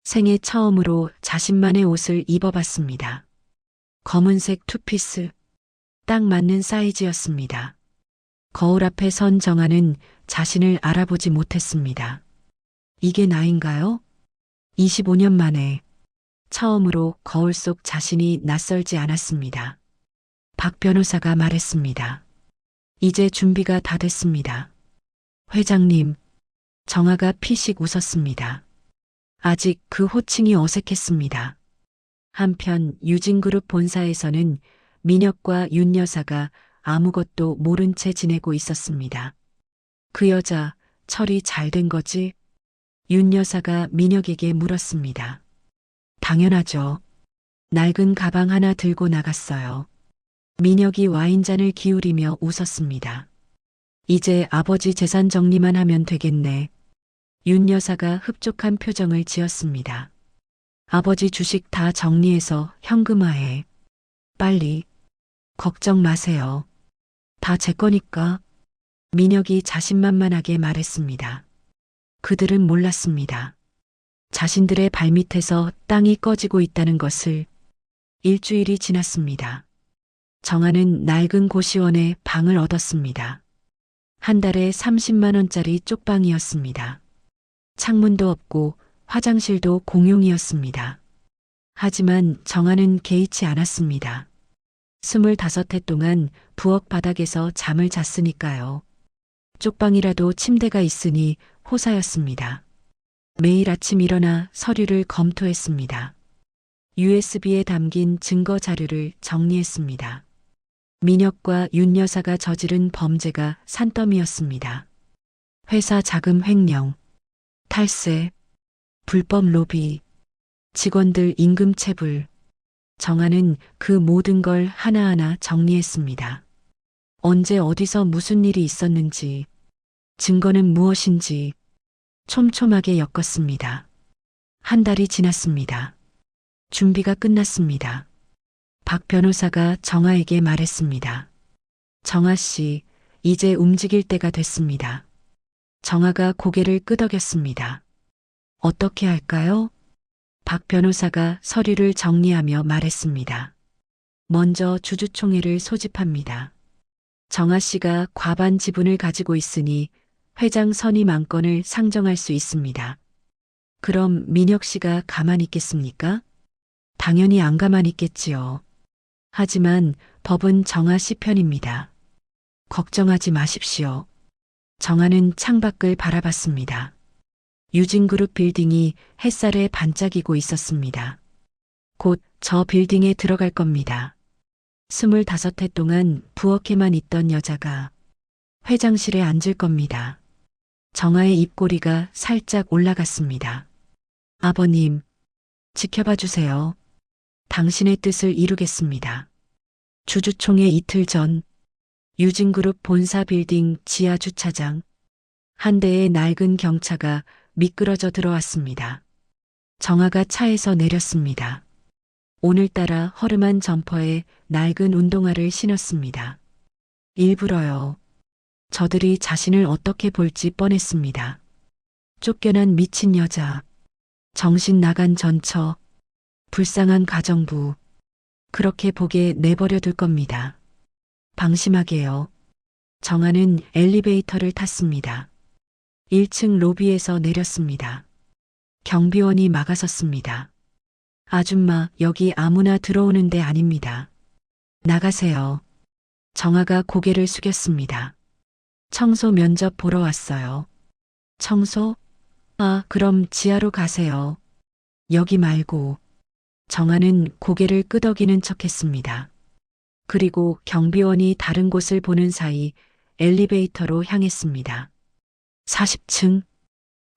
생애 처음으로 자신만의 옷을 입어봤습니다. 검은색 투피스. 딱 맞는 사이즈였습니다. 거울 앞에 선 정아는 자신을 알아보지 못했습니다. 이게 나인가요? 25년 만에 처음으로 거울 속 자신이 낯설지 않았습니다. 박 변호사가 말했습니다. 이제 준비가 다 됐습니다. 회장님, 정아가 피식 웃었습니다. 아직 그 호칭이 어색했습니다. 한편 유진그룹 본사에서는 민혁과 윤 여사가 아무것도 모른 채 지내고 있었습니다. 그 여자 처리 잘 된 거지? 윤 여사가 민혁에게 물었습니다. 당연하죠. 낡은 가방 하나 들고 나갔어요. 민혁이 와인잔을 기울이며 웃었습니다. 이제 아버지 재산 정리만 하면 되겠네. 윤 여사가 흡족한 표정을 지었습니다. 아버지 주식 다 정리해서 현금화해. 빨리. 걱정 마세요. 다 제 거니까. 민혁이 자신만만하게 말했습니다. 그들은 몰랐습니다. 자신들의 발밑에서 땅이 꺼지고 있다는 것을. 일주일이 지났습니다. 정아는 낡은 고시원에 방을 얻었습니다. 한 달에 30만 원짜리 쪽방이었습니다. 창문도 없고 화장실도 공용이었습니다. 하지만 정아는 개의치 않았습니다. 25해 동안 부엌 바닥에서 잠을 잤으니까요. 쪽방이라도 침대가 있으니 호사였습니다. 매일 아침 일어나 서류를 검토했습니다. USB에 담긴 증거 자료를 정리했습니다. 민혁과 윤 여사가 저지른 범죄가 산더미였습니다. 회사 자금 횡령, 탈세, 불법 로비, 직원들 임금 체불. 정아는 그 모든 걸 하나하나 정리했습니다. 언제 어디서 무슨 일이 있었는지, 증거는 무엇인지 촘촘하게 엮었습니다. 한 달이 지났습니다. 준비가 끝났습니다. 박 변호사가 정아에게 말했습니다. 정아 씨, 이제 움직일 때가 됐습니다. 정아가 고개를 끄덕였습니다. 어떻게 할까요? 박 변호사가 서류를 정리하며 말했습니다. 먼저 주주총회를 소집합니다. 정아 씨가 과반 지분을 가지고 있으니 회장 선임 안건을 상정할 수 있습니다. 그럼 민혁 씨가 가만히 있겠습니까? 당연히 안 가만히 있겠지요. 하지만 법은 정아 씨 편입니다. 걱정하지 마십시오. 정아는 창밖을 바라봤습니다. 유진그룹 빌딩이 햇살에 반짝이고 있었습니다. 곧 저 빌딩에 들어갈 겁니다. 25해 동안 부엌에만 있던 여자가 회장실에 앉을 겁니다. 정아의 입꼬리가 살짝 올라갔습니다. 아버님, 지켜봐 주세요. 당신의 뜻을 이루겠습니다. 주주총회 이틀 전, 유진그룹 본사 빌딩 지하 주차장, 한 대의 낡은 경차가 미끄러져 들어왔습니다. 정아가 차에서 내렸습니다. 오늘따라 허름한 점퍼에 낡은 운동화를 신었습니다. 일부러요. 저들이 자신을 어떻게 볼지 뻔했습니다. 쫓겨난 미친 여자, 정신 나간 전처, 불쌍한 가정부, 그렇게 보게 내버려 둘 겁니다. 방심하게요. 정아는 엘리베이터를 탔습니다. 1층 로비에서 내렸습니다. 경비원이 막아섰습니다. 아줌마, 여기 아무나 들어오는 데 아닙니다. 나가세요. 정아가 고개를 숙였습니다. 청소 면접 보러 왔어요. 청소? 아, 그럼 지하로 가세요. 여기 말고. 정아는 고개를 끄덕이는 척했습니다. 그리고 경비원이 다른 곳을 보는 사이 엘리베이터로 향했습니다. 40층,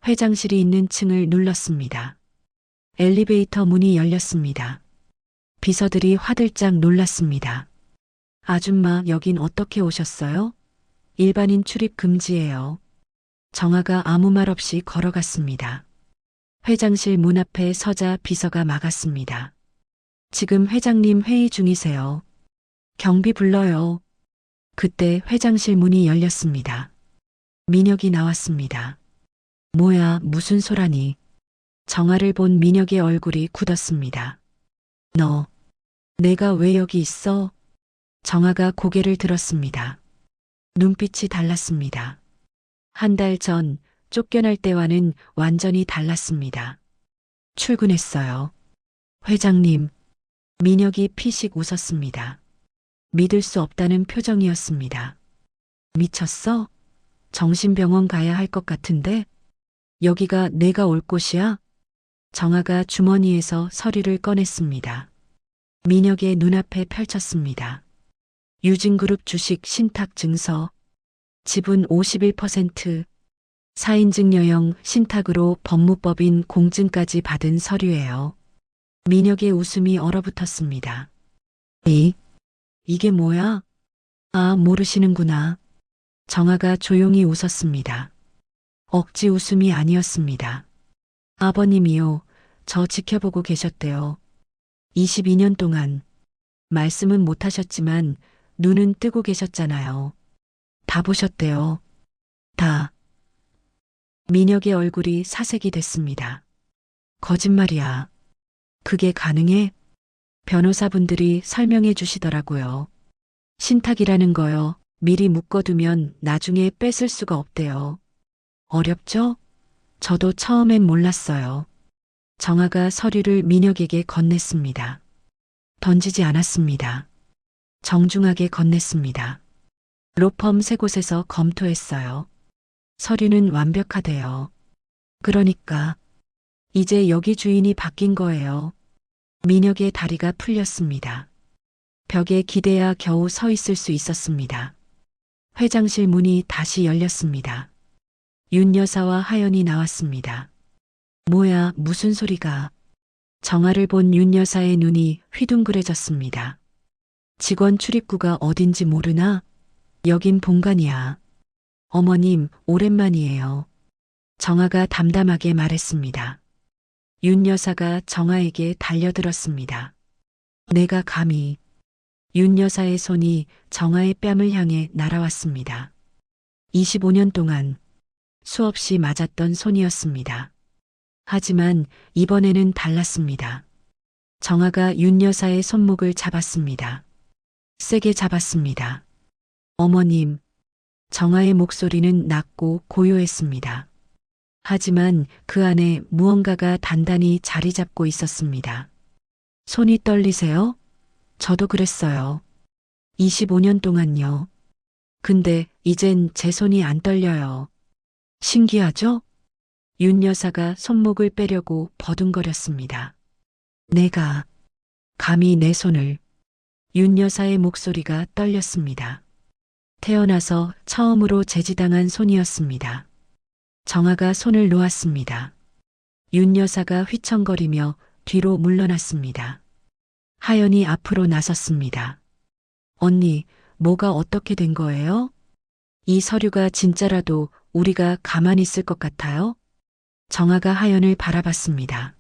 회장실이 있는 층을 눌렀습니다. 엘리베이터 문이 열렸습니다. 비서들이 화들짝 놀랐습니다. 아줌마, 여긴 어떻게 오셨어요? 일반인 출입 금지예요. 정아가 아무 말 없이 걸어갔습니다. 회장실 문 앞에 서자 비서가 막았습니다. 지금 회장님 회의 중이세요. 경비 불러요. 그때 회장실 문이 열렸습니다. 민혁이 나왔습니다. 뭐야, 무슨 소라니. 정아를 본 민혁의 얼굴이 굳었습니다. 너, 내가 왜 여기 있어? 정아가 고개를 들었습니다. 눈빛이 달랐습니다. 한 달 전 쫓겨날 때와는 완전히 달랐습니다. 출근했어요. 회장님, 민혁이 피식 웃었습니다. 믿을 수 없다는 표정이었습니다. 미쳤어? 정신병원 가야 할 것 같은데? 여기가 내가 올 곳이야? 정아가 주머니에서 서류를 꺼냈습니다. 민혁의 눈앞에 펼쳤습니다. 유진그룹 주식 신탁 증서, 지분 51%, 4인증여형 신탁으로 법무법인 공증까지 받은 서류예요. 민혁의 웃음이 얼어붙었습니다. 이게 뭐야? 아, 모르시는구나. 정아가 조용히 웃었습니다. 억지 웃음이 아니었습니다. 아버님이요, 저 지켜보고 계셨대요. 22년 동안. 말씀은 못하셨지만 눈은 뜨고 계셨잖아요. 다 보셨대요. 다. 민혁의 얼굴이 사색이 됐습니다. 거짓말이야. 그게 가능해? 변호사분들이 설명해 주시더라고요. 신탁이라는 거요. 미리 묶어두면 나중에 뺏을 수가 없대요. 어렵죠? 저도 처음엔 몰랐어요. 정아가 서류를 민혁에게 건넸습니다. 던지지 않았습니다. 정중하게 건넸습니다. 로펌 3곳에서 검토했어요. 서류는 완벽하대요. 그러니까 이제 여기 주인이 바뀐 거예요. 민혁의 다리가 풀렸습니다. 벽에 기대야 겨우 서 있을 수 있었습니다. 회장실 문이 다시 열렸습니다. 윤 여사와 하연이 나왔습니다. 뭐야, 무슨 소리가. 정아를 본 윤 여사의 눈이 휘둥그레졌습니다. 직원 출입구가 어딘지 모르나? 여긴 본관이야. 어머님, 오랜만이에요. 정아가 담담하게 말했습니다. 윤 여사가 정아에게 달려들었습니다. 내가 감히. 윤 여사의 손이 정아의 뺨을 향해 날아왔습니다. 25년 동안 수없이 맞았던 손이었습니다. 하지만 이번에는 달랐습니다. 정아가 윤 여사의 손목을 잡았습니다. 세게 잡았습니다. 어머님, 정아의 목소리는 낮고 고요했습니다. 하지만 그 안에 무언가가 단단히 자리 잡고 있었습니다. 손이 떨리세요? 저도 그랬어요. 25년 동안요. 근데 이젠 제 손이 안 떨려요. 신기하죠? 윤 여사가 손목을 빼려고 버둥거렸습니다. 내가 감히 내 손을. 윤 여사의 목소리가 떨렸습니다. 태어나서 처음으로 제지당한 손이었습니다. 정아가 손을 놓았습니다. 윤 여사가 휘청거리며 뒤로 물러났습니다. 하연이 앞으로 나섰습니다. 언니, 뭐가 어떻게 된 거예요? 이 서류가 진짜라도 우리가 가만히 있을 것 같아요? 정아가 하연을 바라봤습니다.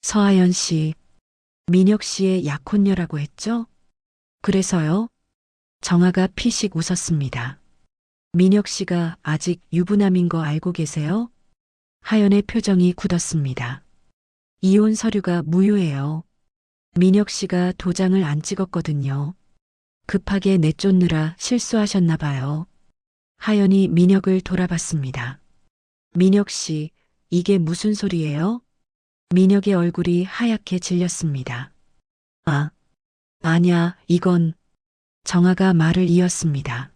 서하연 씨, 민혁 씨의 약혼녀라고 했죠? 그래서요? 정아가 피식 웃었습니다. 민혁 씨가 아직 유부남인 거 알고 계세요? 하연의 표정이 굳었습니다. 이혼 서류가 무효예요. 민혁 씨가 도장을 안 찍었거든요. 급하게 내쫓느라 실수하셨나 봐요. 하연이 민혁을 돌아봤습니다. 민혁 씨, 이게 무슨 소리예요? 민혁의 얼굴이 하얗게 질렸습니다. 아냐, 이건. 정아가 말을 이었습니다.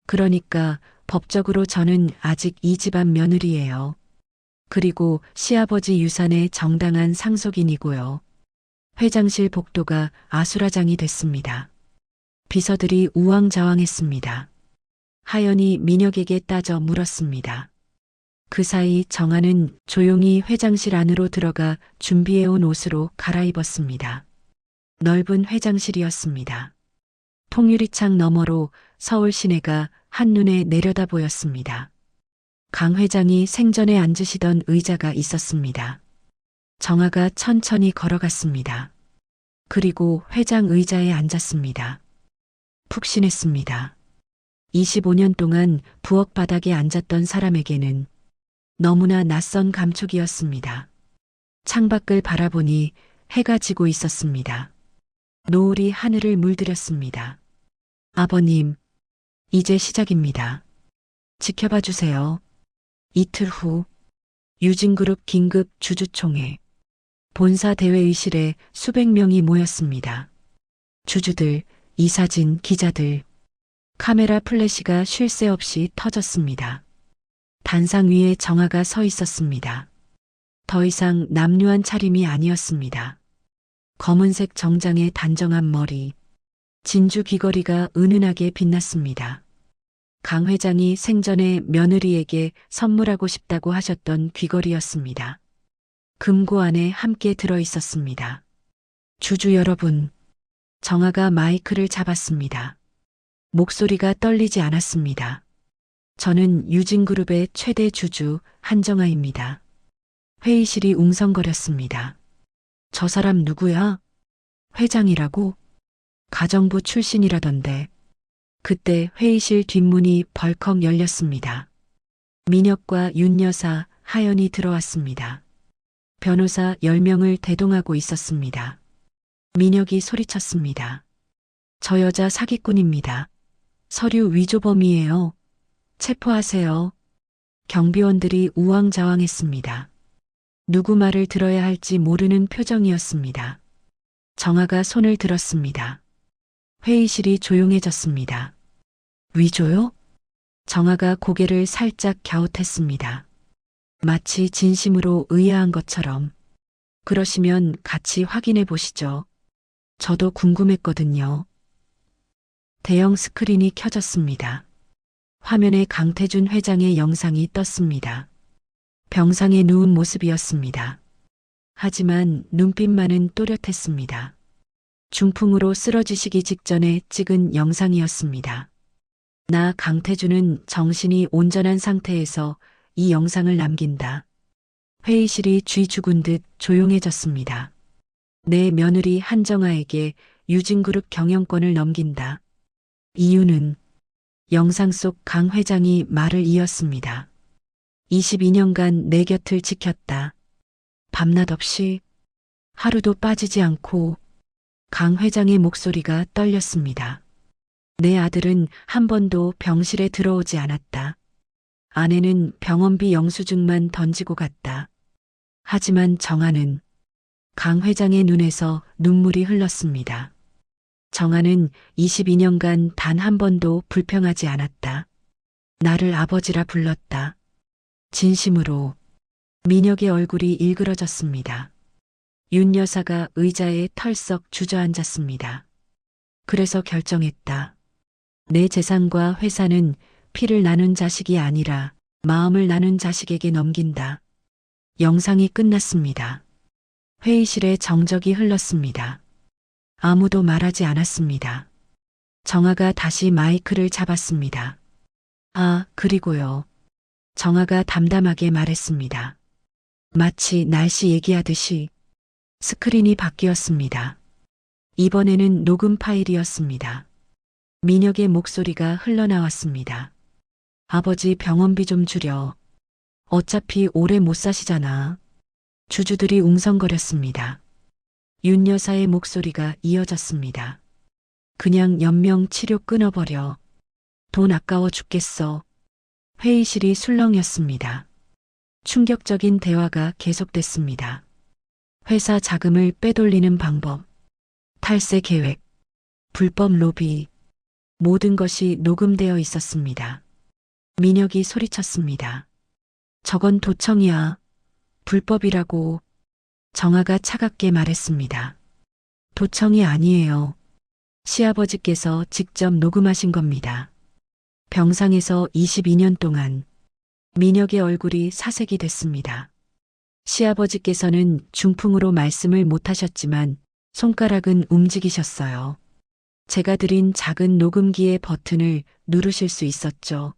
그러니까 법적으로 저는 아직 이 집안 며느리예요. 그리고 시아버지 유산의 정당한 상속인이고요. 회장실 복도가 아수라장이 됐습니다. 비서들이 우왕좌왕했습니다. 하연이 민혁에게 따져 물었습니다. 그 사이 정아는 조용히 회장실 안으로 들어가 준비해온 옷으로 갈아입었습니다. 넓은 회장실이었습니다. 통유리창 너머로 서울 시내가 한눈에 내려다 보였습니다. 강 회장이 생전에 앉으시던 의자가 있었습니다. 정아가 천천히 걸어갔습니다. 그리고 회장 의자에 앉았습니다. 푹신했습니다. 25년 동안 부엌 바닥에 앉았던 사람에게는 너무나 낯선 감촉이었습니다. 창밖을 바라보니 해가 지고 있었습니다. 노을이 하늘을 물들였습니다. 아버님, 이제 시작입니다. 지켜봐 주세요. 이틀 후 유진그룹 긴급 주주총회. 본사 대회의실에 수백 명이 모였습니다. 주주들, 이사진, 기자들. 카메라 플래시가 쉴 새 없이 터졌습니다. 단상 위에 정아가 서 있었습니다. 더 이상 남루한 차림이 아니었습니다. 검은색 정장에 단정한 머리, 진주 귀걸이가 은은하게 빛났습니다. 강 회장이 생전에 며느리에게 선물하고 싶다고 하셨던 귀걸이였습니다. 금고 안에 함께 들어 있었습니다. 주주 여러분, 정아가 마이크를 잡았습니다. 목소리가 떨리지 않았습니다. 저는 유진그룹의 최대 주주 한정아입니다. 회의실이 웅성거렸습니다. 저 사람 누구야? 회장이라고? 가정부 출신이라던데. 그때 회의실 뒷문이 벌컥 열렸습니다. 민혁과 윤 여사, 하연이 들어왔습니다. 변호사 10명을 대동하고 있었습니다. 민혁이 소리쳤습니다. 저 여자 사기꾼입니다. 서류 위조범이에요. 체포하세요. 경비원들이 우왕좌왕했습니다. 누구 말을 들어야 할지 모르는 표정이었습니다. 정아가 손을 들었습니다. 회의실이 조용해졌습니다. 위조요? 정아가 고개를 살짝 갸웃했습니다. 마치 진심으로 의아한 것처럼. 그러시면 같이 확인해 보시죠. 저도 궁금했거든요. 대형 스크린이 켜졌습니다. 화면에 강태준 회장의 영상이 떴습니다. 병상에 누운 모습이었습니다. 하지만 눈빛만은 또렷했습니다. 중풍으로 쓰러지시기 직전에 찍은 영상이었습니다. 나 강태준은 정신이 온전한 상태에서 이 영상을 남긴다. 회의실이 쥐 죽은 듯 조용해졌습니다. 내 며느리 한정아에게 유진그룹 경영권을 넘긴다. 이유는 영상 속 강 회장이 말을 이었습니다. 22년간 내 곁을 지켰다. 밤낮 없이 하루도 빠지지 않고. 강 회장의 목소리가 떨렸습니다. 내 아들은 한 번도 병실에 들어오지 않았다. 아내는 병원비 영수증만 던지고 갔다. 하지만 정아는 강 회장의 눈에서 눈물이 흘렀습니다. 정아는 22년간 단 한 번도 불평하지 않았다. 나를 아버지라 불렀다. 진심으로. 민혁의 얼굴이 일그러졌습니다. 윤 여사가 의자에 털썩 주저앉았습니다. 그래서 결정했다. 내 재산과 회사는 피를 나눈 자식이 아니라 마음을 나눈 자식에게 넘긴다. 영상이 끝났습니다. 회의실에 정적이 흘렀습니다. 아무도 말하지 않았습니다. 정아가 다시 마이크를 잡았습니다. 아, 그리고요. 정아가 담담하게 말했습니다. 마치 날씨 얘기하듯이. 스크린이 바뀌었습니다. 이번에는 녹음 파일이었습니다. 민혁의 목소리가 흘러나왔습니다. 아버지 병원비 좀 줄여. 어차피 오래 못 사시잖아. 주주들이 웅성거렸습니다. 윤 여사의 목소리가 이어졌습니다. 그냥 연명 치료 끊어버려. 돈 아까워 죽겠어. 회의실이 술렁였습니다. 충격적인 대화가 계속됐습니다. 회사 자금을 빼돌리는 방법, 탈세 계획, 불법 로비, 모든 것이 녹음되어 있었습니다. 민혁이 소리쳤습니다. 저건 도청이야. 불법이라고. 정아가 차갑게 말했습니다. 도청이 아니에요. 시아버지께서 직접 녹음하신 겁니다. 병상에서 22년 동안. 민혁의 얼굴이 사색이 됐습니다. 시아버지께서는 중풍으로 말씀을 못하셨지만 손가락은 움직이셨어요. 제가 드린 작은 녹음기의 버튼을 누르실 수 있었죠.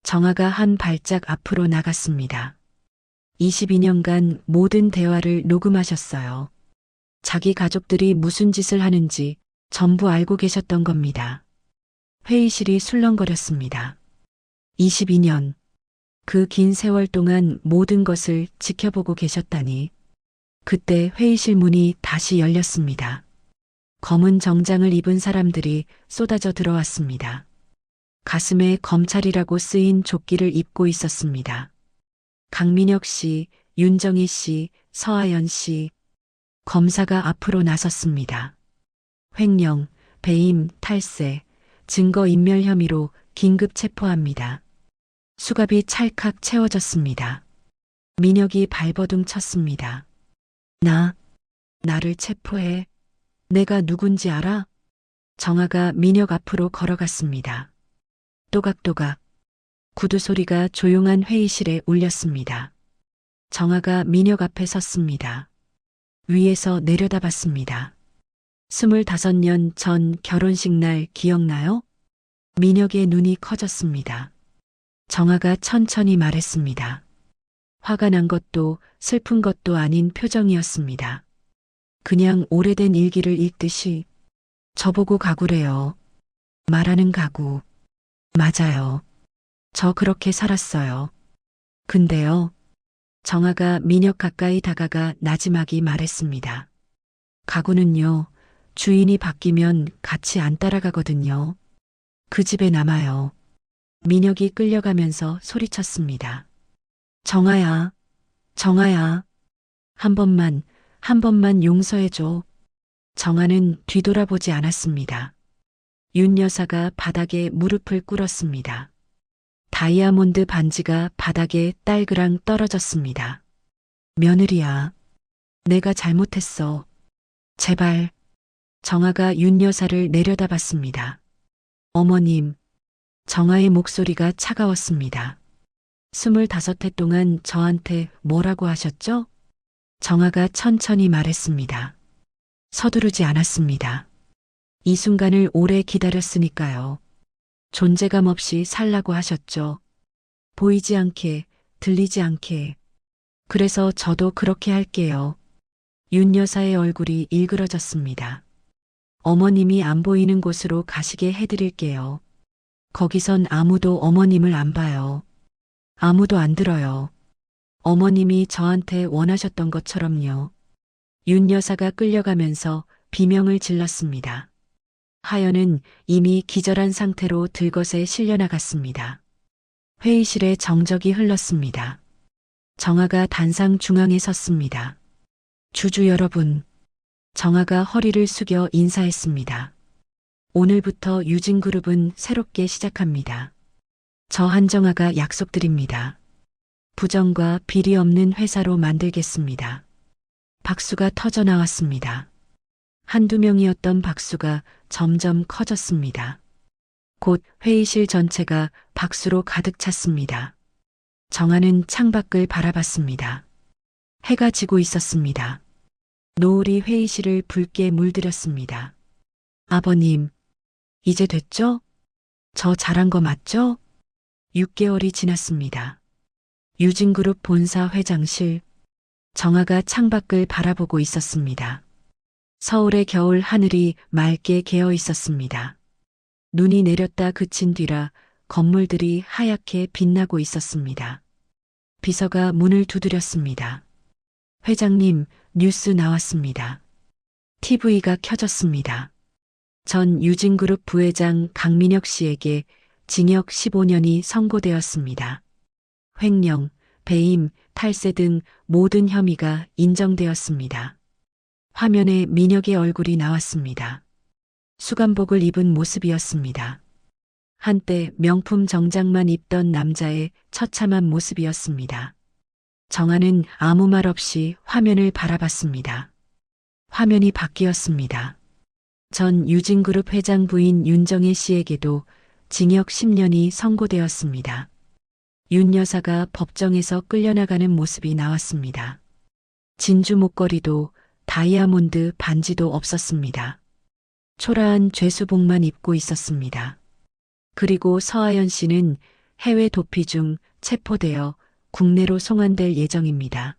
정아가 한 발짝 앞으로 나갔습니다. 22년간 모든 대화를 녹음하셨어요. 자기 가족들이 무슨 짓을 하는지 전부 알고 계셨던 겁니다. 회의실이 술렁거렸습니다. 22년. 그 긴 세월 동안 모든 것을 지켜보고 계셨다니. 그때 회의실 문이 다시 열렸습니다. 검은 정장을 입은 사람들이 쏟아져 들어왔습니다. 가슴에 검찰이라고 쓰인 조끼를 입고 있었습니다. 강민혁 씨, 윤정희 씨, 서하연 씨. 검사가 앞으로 나섰습니다. 횡령, 배임, 탈세, 증거인멸 혐의로 긴급 체포합니다. 수갑이 찰칵 채워졌습니다. 민혁이 발버둥 쳤습니다. 나를 체포해. 내가 누군지 알아? 정아가 민혁 앞으로 걸어갔습니다. 또각또각. 구두 소리가 조용한 회의실에 울렸습니다. 정아가 민혁 앞에 섰습니다. 위에서 내려다봤습니다. 25년 전 결혼식 날 기억나요? 민혁의 눈이 커졌습니다. 정아가 천천히 말했습니다. 화가 난 것도 슬픈 것도 아닌 표정이었습니다. 그냥 오래된 일기를 읽듯이. 저보고 가구래요. 말하는 가구. 맞아요. 저 그렇게 살았어요. 근데요. 정아가 민혁 가까이 다가가 나지막이 말했습니다. 가구는요, 주인이 바뀌면 같이 안 따라가거든요. 그 집에 남아요. 민혁이 끌려가면서 소리쳤습니다. 정아야, 정아야. 한 번만 용서해줘. 정아는 뒤돌아보지 않았습니다. 윤 여사가 바닥에 무릎을 꿇었습니다. 다이아몬드 반지가 바닥에 딸그랑 떨어졌습니다. 며느리야, 내가 잘못했어. 제발. 정아가 윤 여사를 내려다봤습니다. 어머님, 정아의 목소리가 차가웠습니다. 25해 동안 저한테 뭐라고 하셨죠? 정아가 천천히 말했습니다. 서두르지 않았습니다. 이 순간을 오래 기다렸으니까요. 존재감 없이 살라고 하셨죠. 보이지 않게, 들리지 않게. 그래서 저도 그렇게 할게요. 윤 여사의 얼굴이 일그러졌습니다. 어머님이 안 보이는 곳으로 가시게 해드릴게요. 거기선 아무도 어머님을 안 봐요. 아무도 안 들어요. 어머님이 저한테 원하셨던 것처럼요. 윤 여사가 끌려가면서 비명을 질렀습니다. 하연은 이미 기절한 상태로 들것에 실려나갔습니다. 회의실에 정적이 흘렀습니다. 정아가 단상 중앙에 섰습니다. 주주 여러분, 정아가 허리를 숙여 인사했습니다. 오늘부터 유진그룹은 새롭게 시작합니다. 저 한정아가 약속드립니다. 부정과 비리 없는 회사로 만들겠습니다. 박수가 터져 나왔습니다. 한두 명이었던 박수가 점점 커졌습니다. 곧 회의실 전체가 박수로 가득 찼습니다. 정아는 창밖을 바라봤습니다. 해가 지고 있었습니다. 노을이 회의실을 붉게 물들였습니다. 아버님, 이제 됐죠? 저 잘한 거 맞죠? 6개월이 지났습니다. 유진그룹 본사 회장실. 정아가 창밖을 바라보고 있었습니다. 서울의 겨울 하늘이 맑게 개어 있었습니다. 눈이 내렸다 그친 뒤라 건물들이 하얗게 빛나고 있었습니다. 비서가 문을 두드렸습니다. 회장님, 뉴스 나왔습니다. TV가 켜졌습니다. 전 유진그룹 부회장 강민혁 씨에게 징역 15년이 선고되었습니다. 횡령, 배임, 탈세 등 모든 혐의가 인정되었습니다. 화면에 민혁의 얼굴이 나왔습니다. 수감복을 입은 모습이었습니다. 한때 명품 정장만 입던 남자의 처참한 모습이었습니다. 정아는 아무 말 없이 화면을 바라봤습니다. 화면이 바뀌었습니다. 전 유진그룹 회장 부인 윤정혜 씨에게도 징역 10년이 선고되었습니다. 윤 여사가 법정에서 끌려나가는 모습이 나왔습니다. 진주 목걸이도 다이아몬드 반지도 없었습니다. 초라한 죄수복만 입고 있었습니다. 그리고 서하연 씨는 해외 도피 중 체포되어 국내로 송환될 예정입니다.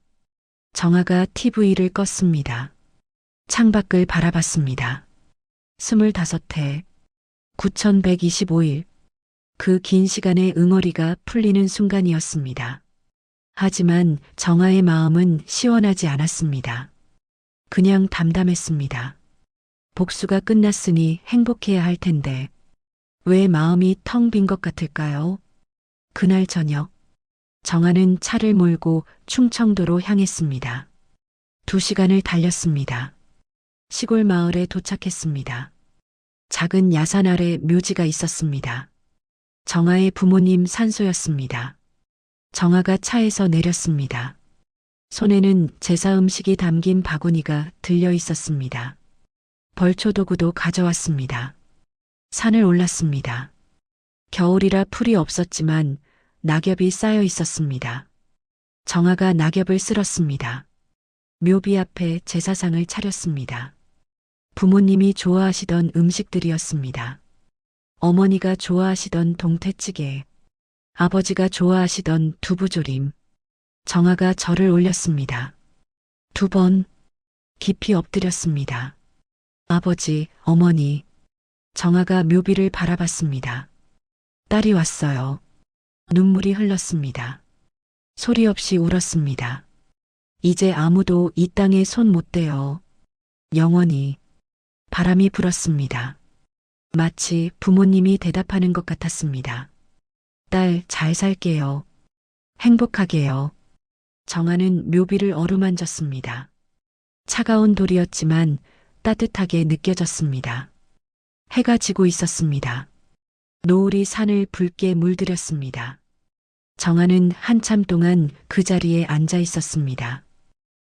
정아가 TV를 껐습니다. 창밖을 바라봤습니다. 25해, 9125일, 그 긴 시간의 응어리가 풀리는 순간이었습니다. 하지만 정아의 마음은 시원하지 않았습니다. 그냥 담담했습니다. 복수가 끝났으니 행복해야 할 텐데 왜 마음이 텅 빈 것 같을까요? 그날 저녁, 정아는 차를 몰고 충청도로 향했습니다. 2시간을 달렸습니다. 시골 마을에 도착했습니다. 작은 야산 아래 묘지가 있었습니다. 정아의 부모님 산소였습니다. 정아가 차에서 내렸습니다. 손에는 제사 음식이 담긴 바구니가 들려 있었습니다. 벌초도구도 가져왔습니다. 산을 올랐습니다. 겨울이라 풀이 없었지만 낙엽이 쌓여 있었습니다. 정아가 낙엽을 쓸었습니다. 묘비 앞에 제사상을 차렸습니다. 부모님이 좋아하시던 음식들이었습니다. 어머니가 좋아하시던 동태찌개, 아버지가 좋아하시던 두부조림. 정아가 절을 올렸습니다. 2번 깊이 엎드렸습니다. 아버지, 어머니. 정아가 묘비를 바라봤습니다. 딸이 왔어요. 눈물이 흘렀습니다. 소리 없이 울었습니다. 이제 아무도 이 땅에 손 못 대요. 영원히. 바람이 불었습니다. 마치 부모님이 대답하는 것 같았습니다. 딸, 잘 살게요. 행복하게요. 정아는 묘비를 어루만졌습니다. 차가운 돌이었지만 따뜻하게 느껴졌습니다. 해가 지고 있었습니다. 노을이 산을 붉게 물들였습니다. 정아는 한참 동안 그 자리에 앉아 있었습니다.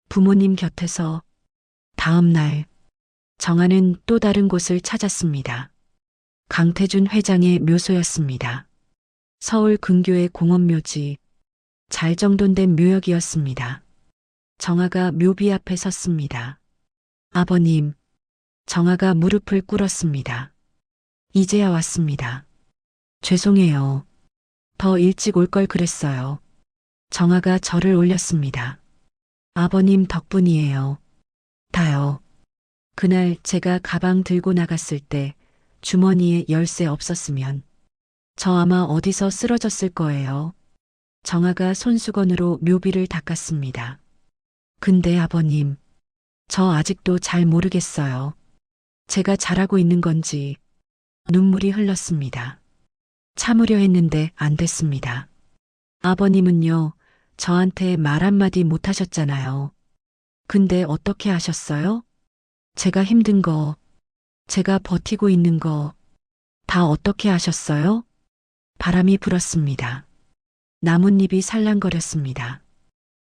부모님 곁에서. 다음 날, 정아는 또 다른 곳을 찾았습니다. 강태준 회장의 묘소였습니다. 서울 근교의 공원묘지, 잘 정돈된 묘역이었습니다. 정아가 묘비 앞에 섰습니다. 아버님, 정아가 무릎을 꿇었습니다. 이제야 왔습니다. 죄송해요. 더 일찍 올 걸 그랬어요. 정아가 절을 올렸습니다. 아버님 덕분이에요. 다요. 그날 제가 가방 들고 나갔을 때 주머니에 열쇠 없었으면 저 아마 어디서 쓰러졌을 거예요. 정아가 손수건으로 묘비를 닦았습니다. 근데 아버님, 저 아직도 잘 모르겠어요. 제가 잘하고 있는 건지. 눈물이 흘렀습니다. 참으려 했는데 안 됐습니다. 아버님은요, 저한테 말 한마디 못 하셨잖아요. 근데 어떻게 하셨어요? 제가 힘든 거, 제가 버티고 있는 거, 다 어떻게 하셨어요? 바람이 불었습니다. 나뭇잎이 살랑거렸습니다.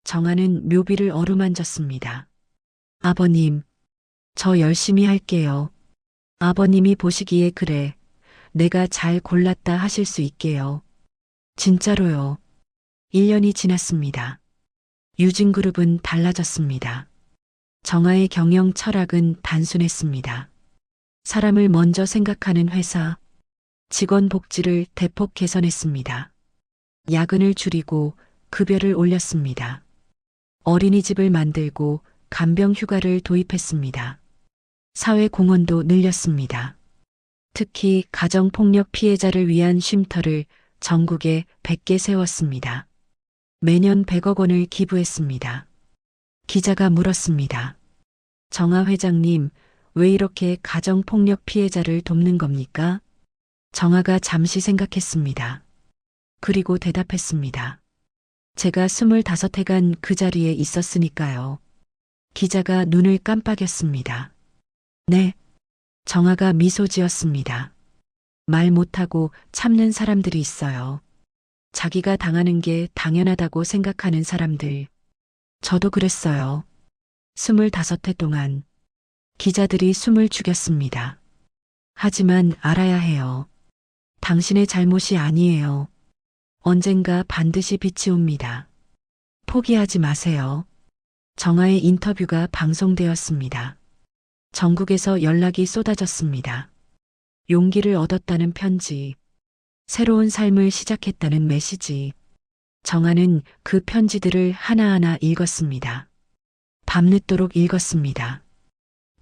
정아는 묘비를 어루만졌습니다. 아버님, 저 열심히 할게요. 아버님이 보시기에 그래, 내가 잘 골랐다 하실 수 있게요. 진짜로요. 1년이 지났습니다. 유진그룹은 달라졌습니다. 정아의 경영 철학은 단순했습니다. 사람을 먼저 생각하는 회사, 직원 복지를 대폭 개선했습니다. 야근을 줄이고 급여를 올렸습니다. 어린이집을 만들고 간병 휴가를 도입했습니다. 사회 공헌도 늘렸습니다. 특히 가정폭력 피해자를 위한 쉼터를 전국에 100개 세웠습니다. 매년 100억 원을 기부했습니다. 기자가 물었습니다. 정아 회장님, 왜 이렇게 가정폭력 피해자를 돕는 겁니까? 정아가 잠시 생각했습니다. 그리고 대답했습니다. 제가 25해간 그 자리에 있었으니까요. 기자가 눈을 깜빡였습니다. 네. 정아가 미소 지었습니다. 말 못하고 참는 사람들이 있어요. 자기가 당하는 게 당연하다고 생각하는 사람들. 저도 그랬어요. 25해 동안 기자들이 숨을 죽였습니다. 하지만 알아야 해요. 당신의 잘못이 아니에요. 언젠가 반드시 빛이 옵니다. 포기하지 마세요. 정아의 인터뷰가 방송되었습니다. 전국에서 연락이 쏟아졌습니다. 용기를 얻었다는 편지, 새로운 삶을 시작했다는 메시지. 정아는 그 편지들을 하나하나 읽었습니다. 밤늦도록 읽었습니다.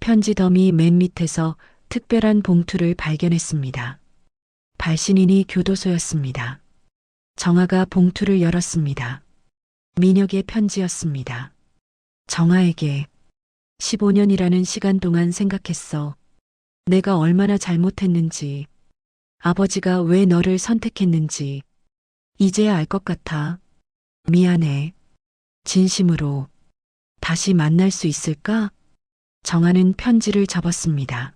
편지 더미 맨 밑에서 특별한 봉투를 발견했습니다. 발신인이 교도소였습니다. 정아가 봉투를 열었습니다. 민혁의 편지였습니다. 정아에게 15년이라는 시간 동안 생각했어. 내가 얼마나 잘못했는지, 아버지가 왜 너를 선택했는지, 이제야 알 것 같아. 미안해. 진심으로. 다시 만날 수 있을까? 정아는 편지를 접었습니다.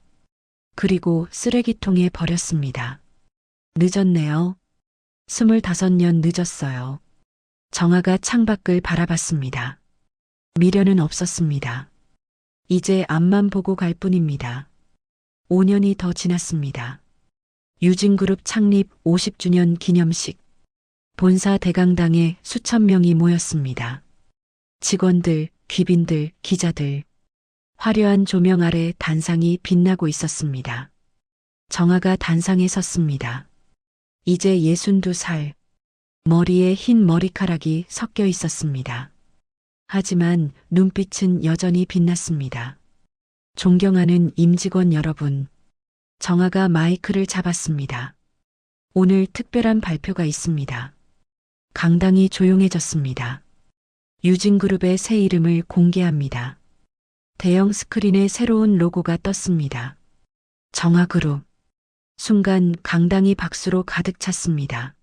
그리고 쓰레기통에 버렸습니다. 늦었네요. 25년 늦었어요. 정아가 창밖을 바라봤습니다. 미련은 없었습니다. 이제 앞만 보고 갈 뿐입니다. 5년이 더 지났습니다. 유진그룹 창립 50주년 기념식. 본사 대강당에 수천 명이 모였습니다. 직원들, 귀빈들, 기자들. 화려한 조명 아래 단상이 빛나고 있었습니다. 정아가 단상에 섰습니다. 이제 62살. 머리에 흰 머리카락이 섞여 있었습니다. 하지만 눈빛은 여전히 빛났습니다. 존경하는 임직원 여러분. 정아가 마이크를 잡았습니다. 오늘 특별한 발표가 있습니다. 강당이 조용해졌습니다. 유진그룹의 새 이름을 공개합니다. 대형 스크린에 새로운 로고가 떴습니다. 정아그룹. 순간 강당이 박수로 가득 찼습니다.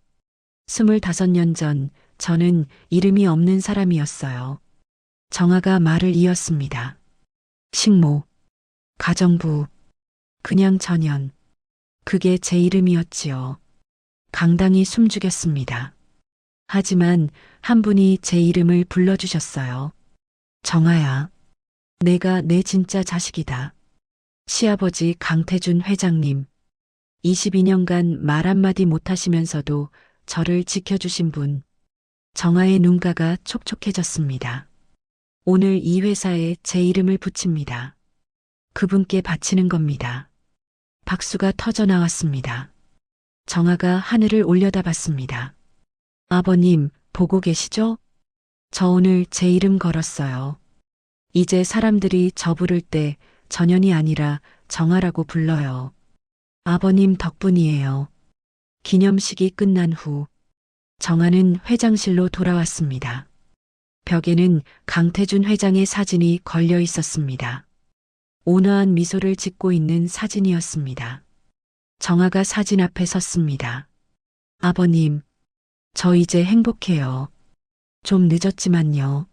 25년 전 저는 이름이 없는 사람이었어요. 정아가 말을 이었습니다. 식모, 가정부, 그냥 전현. 그게 제 이름이었지요. 강당이 숨죽였습니다. 하지만 한 분이 제 이름을 불러주셨어요. 정아야. 내가 내 진짜 자식이다. 시아버지 강태준 회장님. 22년간 말 한마디 못하시면서도 저를 지켜주신 분. 정아의 눈가가 촉촉해졌습니다. 오늘 이 회사에 제 이름을 붙입니다. 그분께 바치는 겁니다. 박수가 터져 나왔습니다. 정아가 하늘을 올려다봤습니다. 아버님, 보고 계시죠? 저 오늘 제 이름 걸었어요. 이제 사람들이 저 부를 때 전현이 아니라 정아라고 불러요. 아버님 덕분이에요. 기념식이 끝난 후 정아는 회장실로 돌아왔습니다. 벽에는 강태준 회장의 사진이 걸려 있었습니다. 온화한 미소를 짓고 있는 사진이었습니다. 정아가 사진 앞에 섰습니다. 아버님, 저 이제 행복해요. 좀 늦었지만요.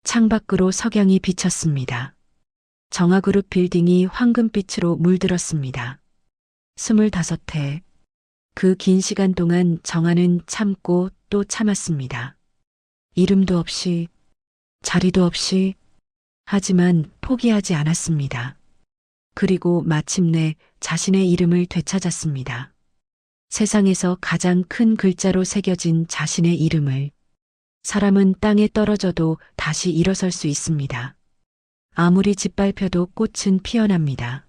창밖으로 석양이 비쳤습니다. 정아그룹 빌딩이 황금빛으로 물들었습니다. 25해. 그 긴 시간 동안 정아는 참고 또 참았습니다. 이름도 없이, 자리도 없이, 하지만 포기하지 않았습니다. 그리고 마침내 자신의 이름을 되찾았습니다. 세상에서 가장 큰 글자로 새겨진 자신의 이름을. 사람은 땅에 떨어져도 다시 일어설 수 있습니다. 아무리 짓밟혀도 꽃은 피어납니다.